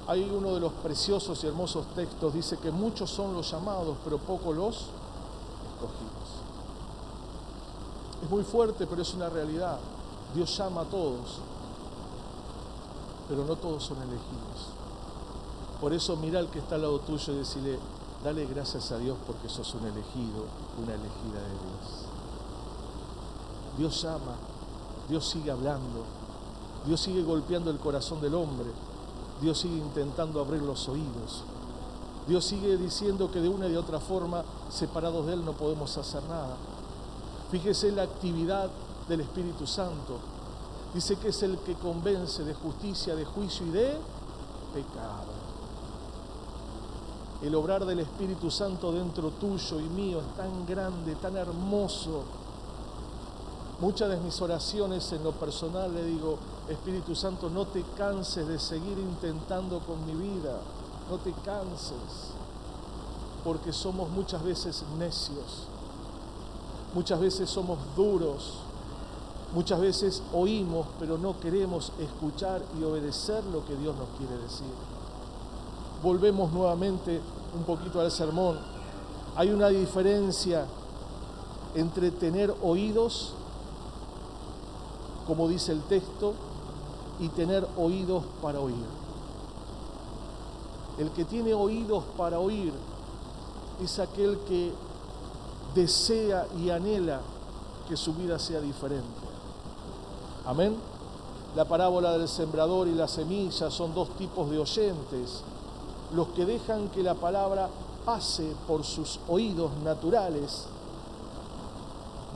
Hay uno de los preciosos y hermosos textos, dice que muchos son los llamados, pero pocos los escogidos. Es muy fuerte, pero es una realidad. Dios llama a todos, pero no todos son elegidos. Por eso mira al que está al lado tuyo y decirle, dale gracias a Dios porque sos un elegido, una elegida de Dios. Dios llama, Dios sigue hablando, Dios sigue golpeando el corazón del hombre, Dios sigue intentando abrir los oídos, Dios sigue diciendo que de una y de otra forma, separados de Él, no podemos hacer nada. Fíjese la actividad del Espíritu Santo. Dice que es el que convence de justicia, de juicio y de pecado. El obrar del Espíritu Santo dentro tuyo y mío es tan grande, tan hermoso, Muchas de mis oraciones en lo personal le digo, Espíritu Santo, no te canses de seguir intentando con mi vida, no te canses, porque somos muchas veces necios, muchas veces somos duros, muchas veces oímos, pero no queremos escuchar y obedecer lo que Dios nos quiere decir. Volvemos nuevamente un poquito al sermón. Hay una diferencia entre tener oídos, como dice el texto, y tener oídos para oír. El que tiene oídos para oír es aquel que desea y anhela que su vida sea diferente. Amén. La parábola del sembrador y la semilla son dos tipos de oyentes. Los que dejan que la palabra pase por sus oídos naturales,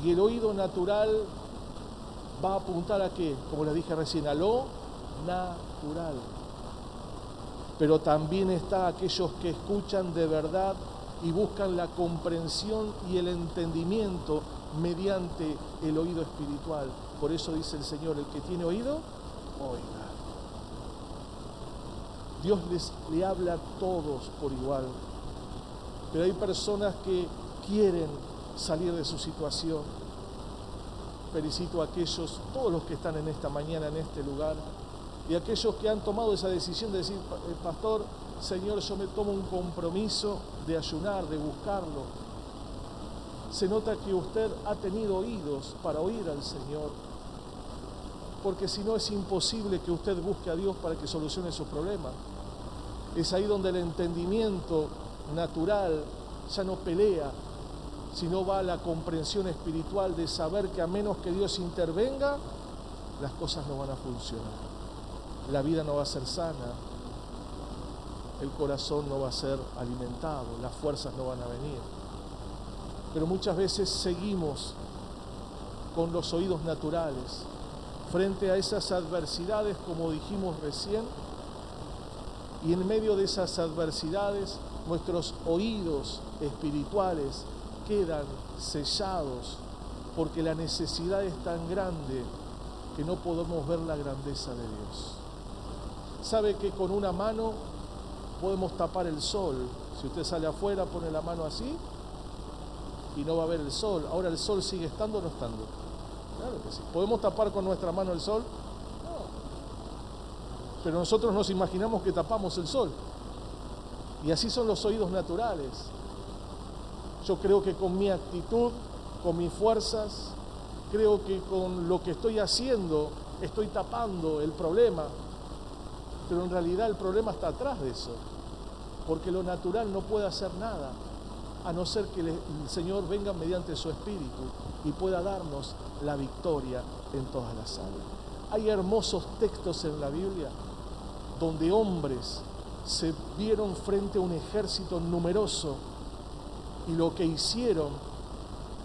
y el oído natural va a apuntar a qué, como les dije recién, a lo natural. Pero también está aquellos que escuchan de verdad y buscan la comprensión y el entendimiento mediante el oído espiritual. Por eso dice el Señor, el que tiene oído, oiga. Dios le habla a todos por igual, pero hay personas que quieren salir de su situación. Felicito a aquellos, todos los que están en esta mañana en este lugar, y aquellos que han tomado esa decisión de decir, pastor, Señor, yo me tomo un compromiso de ayunar, de buscarlo. Se nota que usted ha tenido oídos para oír al Señor, porque si no es imposible que usted busque a Dios para que solucione sus problemas. Es ahí donde el entendimiento natural ya no pelea, sino va a la comprensión espiritual de saber que a menos que Dios intervenga, las cosas no van a funcionar. La vida no va a ser sana, el corazón no va a ser alimentado, las fuerzas no van a venir. Pero muchas veces seguimos con los oídos naturales frente a esas adversidades, como dijimos recién, y en medio de esas adversidades nuestros oídos espirituales quedan sellados porque la necesidad es tan grande que no podemos ver la grandeza de Dios. ¿Sabe que con una mano podemos tapar el sol? Si usted sale afuera, pone la mano así y no va a ver el sol. Ahora, ¿el sol sigue estando o no estando? Claro que sí. ¿Podemos tapar con nuestra mano el sol? No. Pero nosotros nos imaginamos que tapamos el sol. Y así son los oídos naturales. Yo creo que con mi actitud, con mis fuerzas, creo que con lo que estoy haciendo, estoy tapando el problema. Pero en realidad el problema está atrás de eso. Porque lo natural no puede hacer nada, a no ser que el Señor venga mediante su Espíritu y pueda darnos la victoria en todas las áreas. Hay hermosos textos en la Biblia donde hombres se vieron frente a un ejército numeroso y lo que hicieron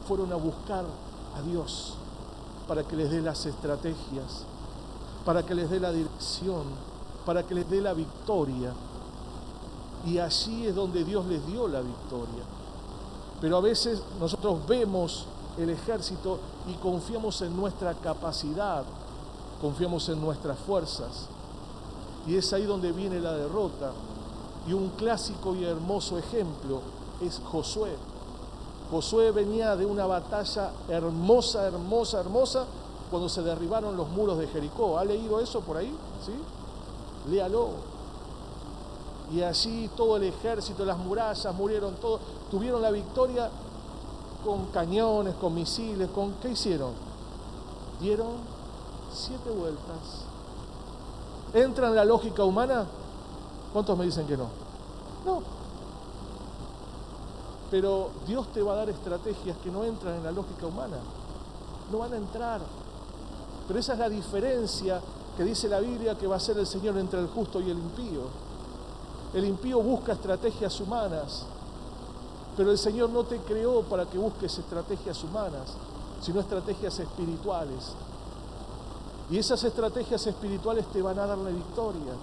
fueron a buscar a Dios para que les dé las estrategias, para que les dé la dirección, para que les dé la victoria. Y allí es donde Dios les dio la victoria. Pero a veces nosotros vemos el ejército y confiamos en nuestra capacidad, confiamos en nuestras fuerzas. Y es ahí donde viene la derrota. Y un clásico y hermoso ejemplo es Josué. Josué venía de una batalla hermosa, hermosa, hermosa, cuando se derribaron los muros de Jericó. ¿Ha leído eso por ahí? ¿Sí? Léalo. Y allí todo el ejército, las murallas, murieron todos, tuvieron la victoria con cañones, con misiles, ¿qué hicieron? Dieron 7 vueltas. ¿Entra en la lógica humana? ¿Cuántos me dicen que no? No. Pero Dios te va a dar estrategias que no entran en la lógica humana. No van a entrar. Pero esa es la diferencia que dice la Biblia que va a ser el Señor entre el justo y el impío. El impío busca estrategias humanas, pero el Señor no te creó para que busques estrategias humanas, sino estrategias espirituales. Y esas estrategias espirituales te van a dar la victoria.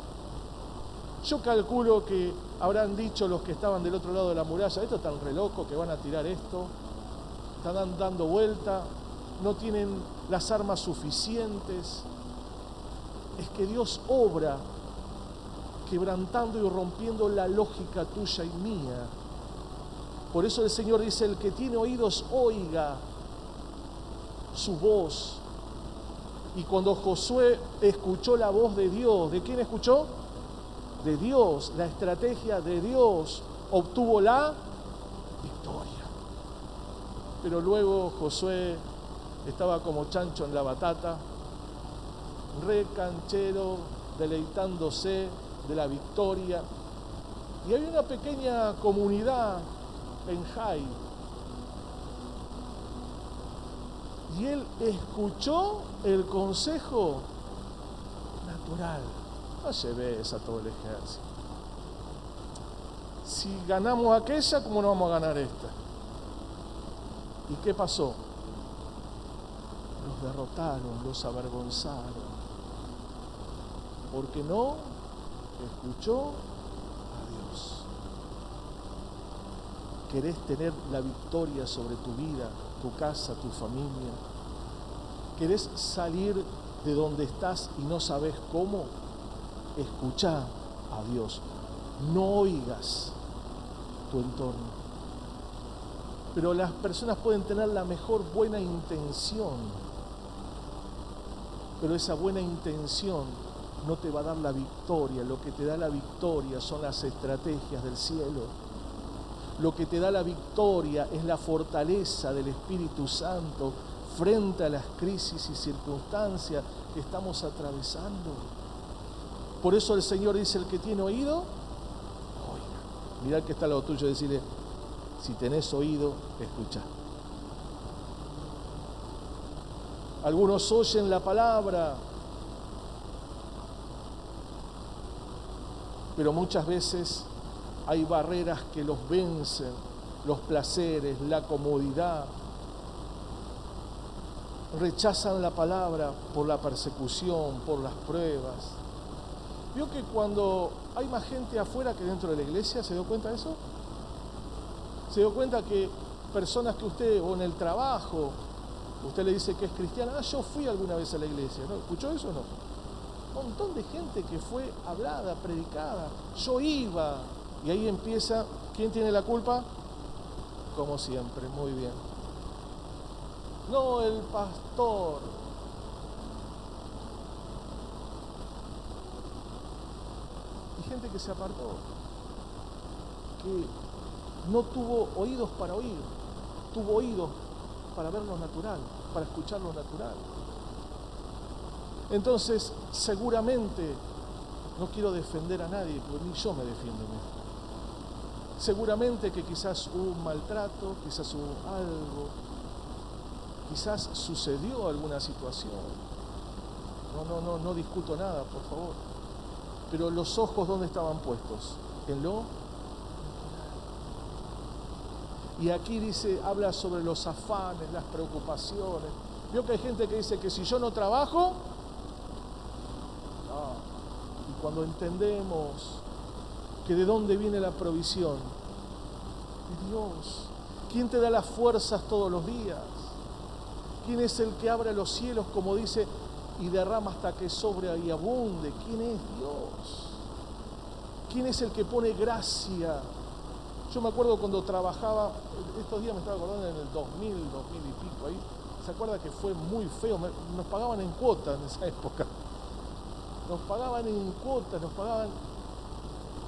Yo calculo que habrán dicho los que estaban del otro lado de la muralla, estos están re locos que van a tirar esto, están dando vuelta, no tienen las armas suficientes. Es que Dios obra quebrantando y rompiendo la lógica tuya y mía. Por eso el Señor dice, el que tiene oídos, oiga su voz. Y cuando Josué escuchó la voz de Dios, ¿de quién escuchó? De Dios, la estrategia de Dios, obtuvo la victoria. Pero luego Josué estaba como chancho en la batata, re canchero, deleitándose de la victoria. Y hay una pequeña comunidad en Jai. Y él escuchó el consejo natural. No lleves a todo el ejército. Si ganamos aquella, ¿cómo no vamos a ganar esta? ¿Y qué pasó? Los derrotaron, los avergonzaron. Porque no escuchó a Dios. ¿Querés tener la victoria sobre tu vida, tu casa, tu familia? ¿Querés salir de donde estás y no sabes cómo? Escuchá a Dios. No oigas tu entorno. Pero las personas pueden tener la mejor buena intención, pero esa buena intención no te va a dar la victoria. Lo que te da la victoria son las estrategias del cielo. Lo que te da la victoria es la fortaleza del Espíritu Santo frente a las crisis y circunstancias que estamos atravesando. Por eso el Señor dice, el que tiene oído, oiga. Mirá que está al lado tuyo y decirle, si tenés oído, escuchá. Algunos oyen la palabra, pero muchas veces hay barreras que los vencen, los placeres, la comodidad. Rechazan la palabra por la persecución, por las pruebas. ¿Vio que cuando hay más gente afuera que dentro de la iglesia, se dio cuenta de eso? Se dio cuenta que personas que usted, o en el trabajo, usted le dice que es cristiana, yo fui alguna vez a la iglesia, ¿no? ¿Escuchó eso o no? Un montón de gente que fue hablada, predicada, yo iba, y ahí empieza, ¿quién tiene la culpa? Como siempre, muy bien. No, el pastor. Y gente que se apartó, que no tuvo oídos para oír, tuvo oídos para ver lo natural, para escuchar lo natural. Entonces, seguramente, no quiero defender a nadie, porque ni yo me defiendo mismo. Seguramente que quizás hubo un maltrato, quizás hubo algo, quizás sucedió alguna situación. No discuto nada, por favor. Pero los ojos, ¿dónde estaban puestos? En lo. Y aquí dice, habla sobre los afanes, las preocupaciones. Vio que hay gente que dice que si yo no trabajo, no. Y cuando entendemos que de dónde viene la provisión, de Dios. ¿Quién te da las fuerzas todos los días? ¿Quién es el que abre los cielos, como dice, y derrama hasta que sobre y abunde? ¿Quién es Dios? ¿Quién es el que pone gracia? Yo me acuerdo cuando trabajaba, estos días me estaba acordando en el 2000 y pico, ahí, ¿se acuerda que fue muy feo? Nos pagaban en cuotas en esa época. Nos pagaban en cuotas, nos pagaban,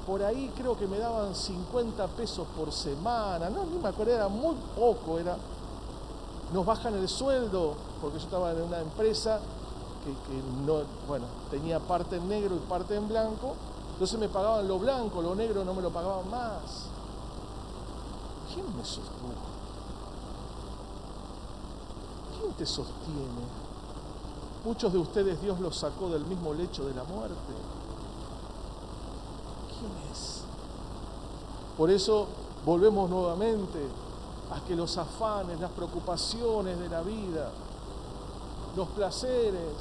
por ahí creo que me daban 50 pesos por semana, no, ni me acuerdo, era muy poco, nos bajan el sueldo, porque yo estaba en una empresa que no, bueno, tenía parte en negro y parte en blanco, entonces me pagaban lo blanco, lo negro no me lo pagaban más. ¿Quién me sostuvo? ¿Quién te sostiene? Muchos de ustedes Dios los sacó del mismo lecho de la muerte. ¿Quién es? Por eso volvemos nuevamente a que los afanes, las preocupaciones de la vida, los placeres,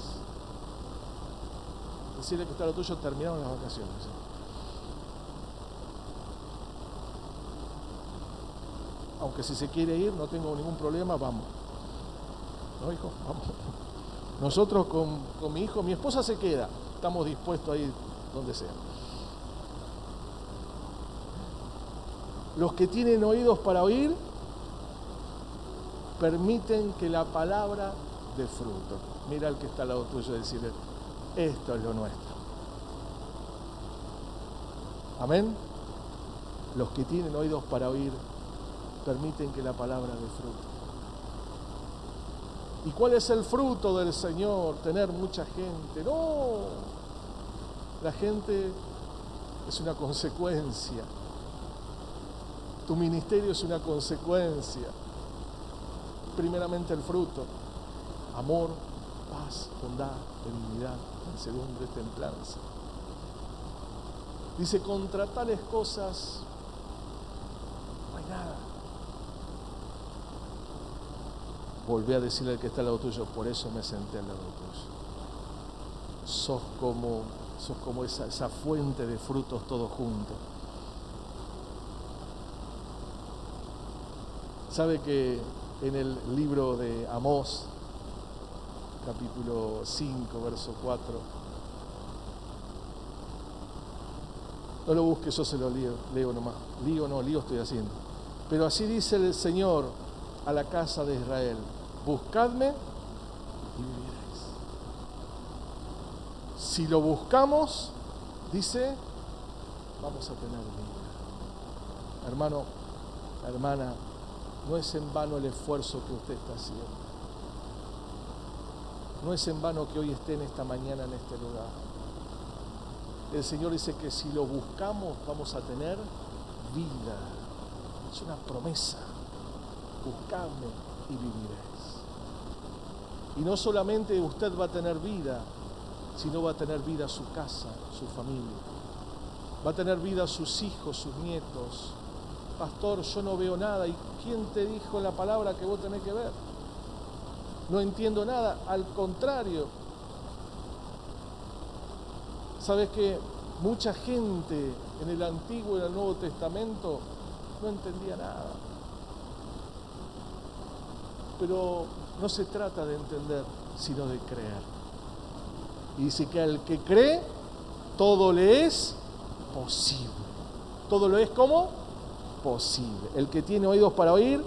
decirle que está lo tuyo, terminaron las vacaciones. Aunque si se quiere ir, no tengo ningún problema, vamos. ¿No, hijo? Vamos. Nosotros con mi hijo, mi esposa se queda, estamos dispuestos a ir donde sea. Los que tienen oídos para oír, permiten que la palabra dé fruto. Mira al que está al lado tuyo y decirle, esto es lo nuestro. Amén. Los que tienen oídos para oír, permiten que la palabra dé fruto. ¿Y cuál es el fruto del Señor? Tener mucha gente. No, la gente es una consecuencia. Tu ministerio es una consecuencia. Primeramente el fruto: amor, paz, bondad, benignidad, mansedumbre, templanza. Dice, contra tales cosas no hay nada. Volví a decirle al que está al lado tuyo, por eso me senté al lado tuyo. Sos como esa fuente de frutos todos juntos. ¿Sabe que en el libro de Amós, capítulo 5, verso 4, no lo busque, yo se lo leo nomás. Lío estoy haciendo. Pero así dice el Señor a la casa de Israel: buscadme y viviréis. Si lo buscamos, dice, vamos a tener vida. Hermano, hermana, no es en vano el esfuerzo que usted está haciendo. No es en vano que hoy esté en esta mañana en este lugar. El Señor dice que si lo buscamos vamos a tener vida. Es una promesa. Buscadme y viviréis. Y no solamente usted va a tener vida, sino va a tener vida su casa, su familia. Va a tener vida sus hijos, sus nietos. Pastor, yo no veo nada. ¿Y quién te dijo en la palabra que vos tenés que ver? No entiendo nada. Al contrario. ¿Sabes que mucha gente en el Antiguo y en el Nuevo Testamento no entendía nada? Pero no se trata de entender, sino de creer. Y dice que al que cree, todo le es posible. Todo lo es como posible. El que tiene oídos para oír,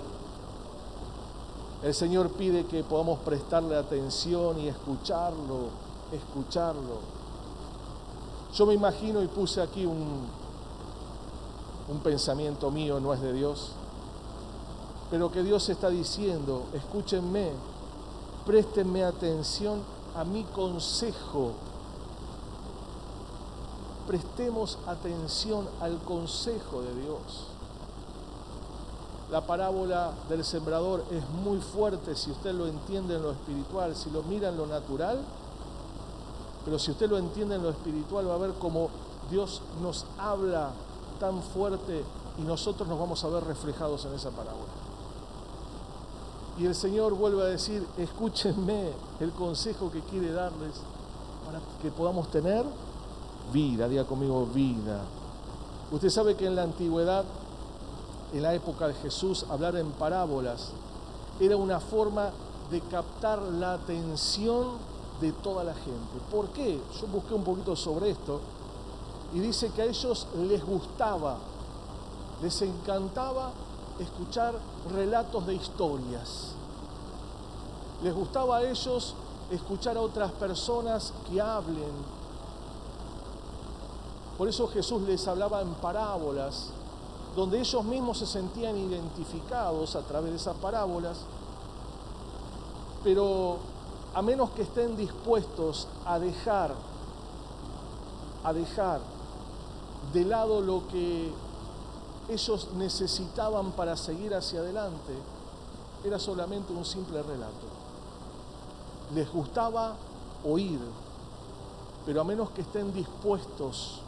el Señor pide que podamos prestarle atención y escucharlo. Yo me imagino, y puse aquí un pensamiento mío, no es de Dios, pero que Dios está diciendo: escúchenme, préstenme atención a mi consejo. Prestemos atención al consejo de Dios. La parábola del sembrador es muy fuerte si usted lo entiende en lo espiritual, si lo mira en lo natural, pero si usted lo entiende en lo espiritual va a ver cómo Dios nos habla tan fuerte y nosotros nos vamos a ver reflejados en esa parábola. Y el Señor vuelve a decir: escúchenme el consejo que quiere darles para que podamos tener vida. Diga conmigo, vida. Usted sabe que en la antigüedad, en la época de Jesús, hablar en parábolas era una forma de captar la atención de toda la gente. ¿Por qué? Yo busqué un poquito sobre esto y dice que a ellos les gustaba, les encantaba escuchar relatos de historias. Les gustaba a ellos escuchar a otras personas que hablen. Por eso Jesús les hablaba en parábolas, donde ellos mismos se sentían identificados a través de esas parábolas, pero a menos que estén dispuestos a dejar de lado lo que ellos necesitaban para seguir hacia adelante, era solamente un simple relato. Les gustaba oír, pero a menos que estén dispuestos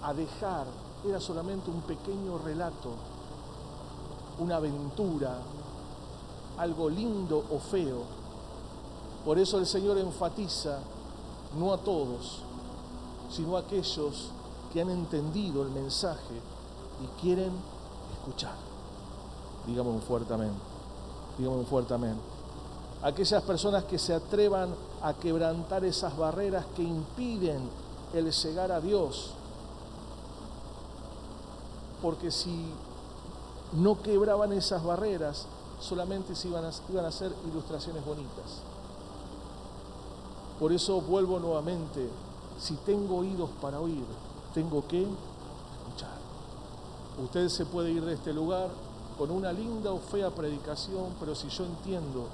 a dejar, era solamente un pequeño relato, una aventura, algo lindo o feo. Por eso el Señor enfatiza, no a todos, sino a aquellos que han entendido el mensaje y quieren escuchar. Dígame un fuerte amén. Dígame un fuerte amén. aquellas personas que se atrevan a quebrantar esas barreras que impiden el llegar a Dios. Porque si no quebraban esas barreras, solamente iban a ser ilustraciones bonitas. Por eso vuelvo nuevamente, si tengo oídos para oír, tengo que escuchar. Usted se puede ir de este lugar con una linda o fea predicación, pero si yo entiendo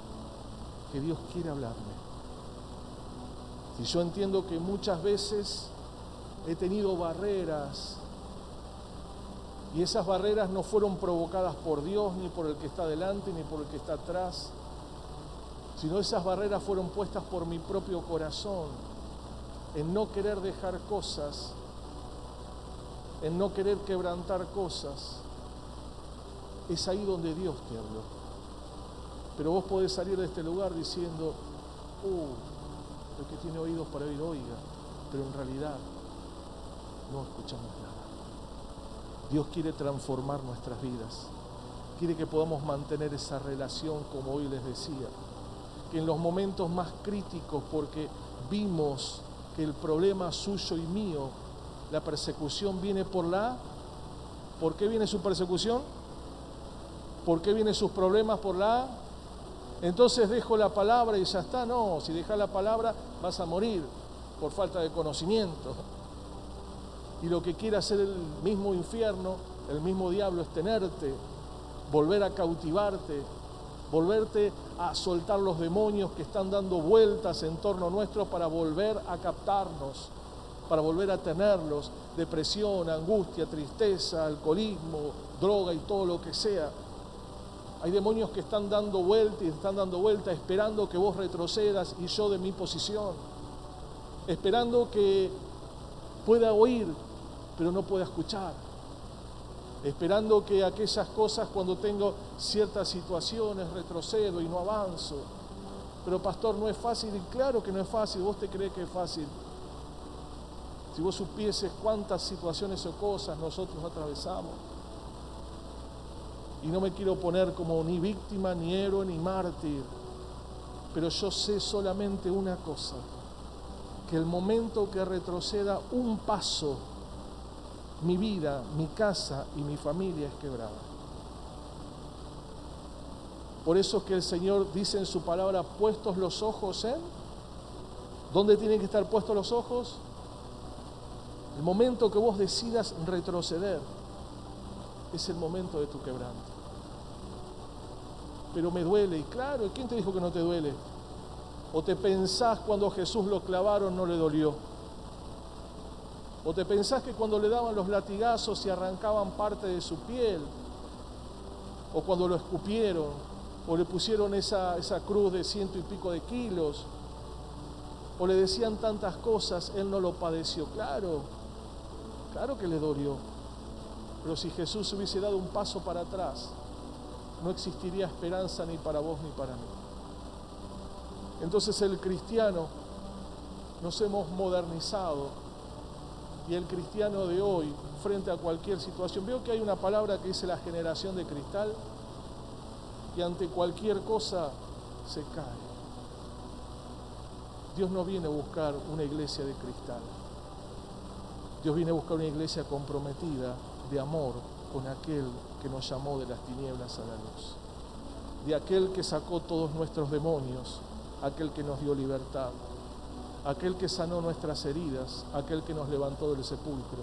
que Dios quiere hablarme, si yo entiendo que muchas veces he tenido barreras, y esas barreras no fueron provocadas por Dios, ni por el que está delante, ni por el que está atrás, sino esas barreras fueron puestas por mi propio corazón, en no querer dejar cosas, en no querer quebrantar cosas. Es ahí donde Dios te habló. Pero vos podés salir de este lugar diciendo, el que tiene oídos para oír, oiga, pero en realidad no escuchamos nada. Dios quiere transformar nuestras vidas, quiere que podamos mantener esa relación, como hoy les decía, que en los momentos más críticos, porque vimos que el problema suyo y mío, la persecución viene ¿por qué viene su persecución? ¿Por qué vienen sus problemas? Entonces dejo la palabra y ya está. No, si dejas la palabra vas a morir por falta de conocimiento. Y lo que quiere hacer el mismo infierno, el mismo diablo, es tenerte, volver a cautivarte, volverte a soltar los demonios que están dando vueltas en torno nuestro para volver a captarnos, para volver a tenerlos, depresión, angustia, tristeza, alcoholismo, droga y todo lo que sea. Hay demonios que están dando vueltas y están dando vueltas esperando que vos retrocedas y yo de mi posición, esperando que pueda oír, pero no pueda escuchar, esperando que aquellas cosas, cuando tengo ciertas situaciones, retrocedo y no avanzo. Pero pastor, no es fácil. Y claro que no es fácil. ¿Vos te crees que es fácil? Si vos supieses cuántas situaciones o cosas nosotros atravesamos. Y no me quiero poner como ni víctima, ni héroe, ni mártir, pero yo sé solamente una cosa, que el momento que retroceda un paso, mi vida, mi casa y mi familia es quebrada. Por eso es que el Señor dice en su palabra, puestos los ojos en... ¿Dónde tienen que estar puestos los ojos? El momento que vos decidas retroceder es el momento de tu quebranto. Pero me duele, y claro, ¿quién te dijo que no te duele? ¿O te pensás cuando a Jesús lo clavaron no le dolió? ¿O te pensás que cuando le daban los latigazos y arrancaban parte de su piel? ¿O cuando lo escupieron? ¿O le pusieron esa cruz de 100 y pico de kilos? ¿O le decían tantas cosas? Él no lo padeció. Claro que le dolió. Pero si Jesús hubiese dado un paso para atrás, no existiría esperanza ni para vos ni para mí. Entonces el cristiano, nos hemos modernizado, y el cristiano de hoy, frente a cualquier situación, veo que hay una palabra que dice la generación de cristal, y ante cualquier cosa se cae. Dios no viene a buscar una iglesia de cristal. Dios viene a buscar una iglesia comprometida de amor con aquel que nos llamó de las tinieblas a la luz, de aquel que sacó todos nuestros demonios, aquel que nos dio libertad, aquel que sanó nuestras heridas, aquel que nos levantó del sepulcro,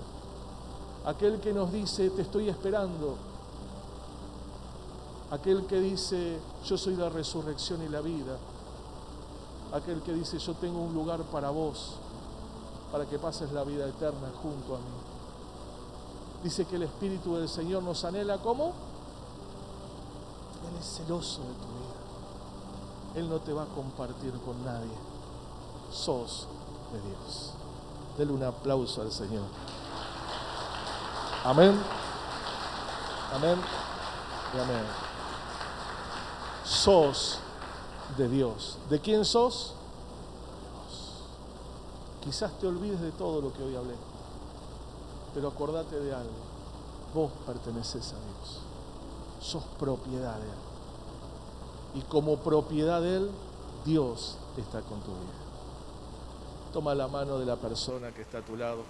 aquel que nos dice, te estoy esperando, aquel que dice, yo soy la resurrección y la vida, aquel que dice, yo tengo un lugar para vos, para que pases la vida eterna junto a mí. Dice que el Espíritu del Señor nos anhela, ¿cómo? Él es celoso de tu vida. Él no te va a compartir con nadie. Sos de Dios. Dele un aplauso al Señor. Amén. Amén y amén. Sos de Dios. ¿De quién sos? Dios. Quizás te olvides de todo lo que hoy hablé, pero acordate de algo. Vos perteneces a Dios. Sos propiedad de Él. Y como propiedad de Él, Dios está con tu vida. Toma la mano de la persona que está a tu lado.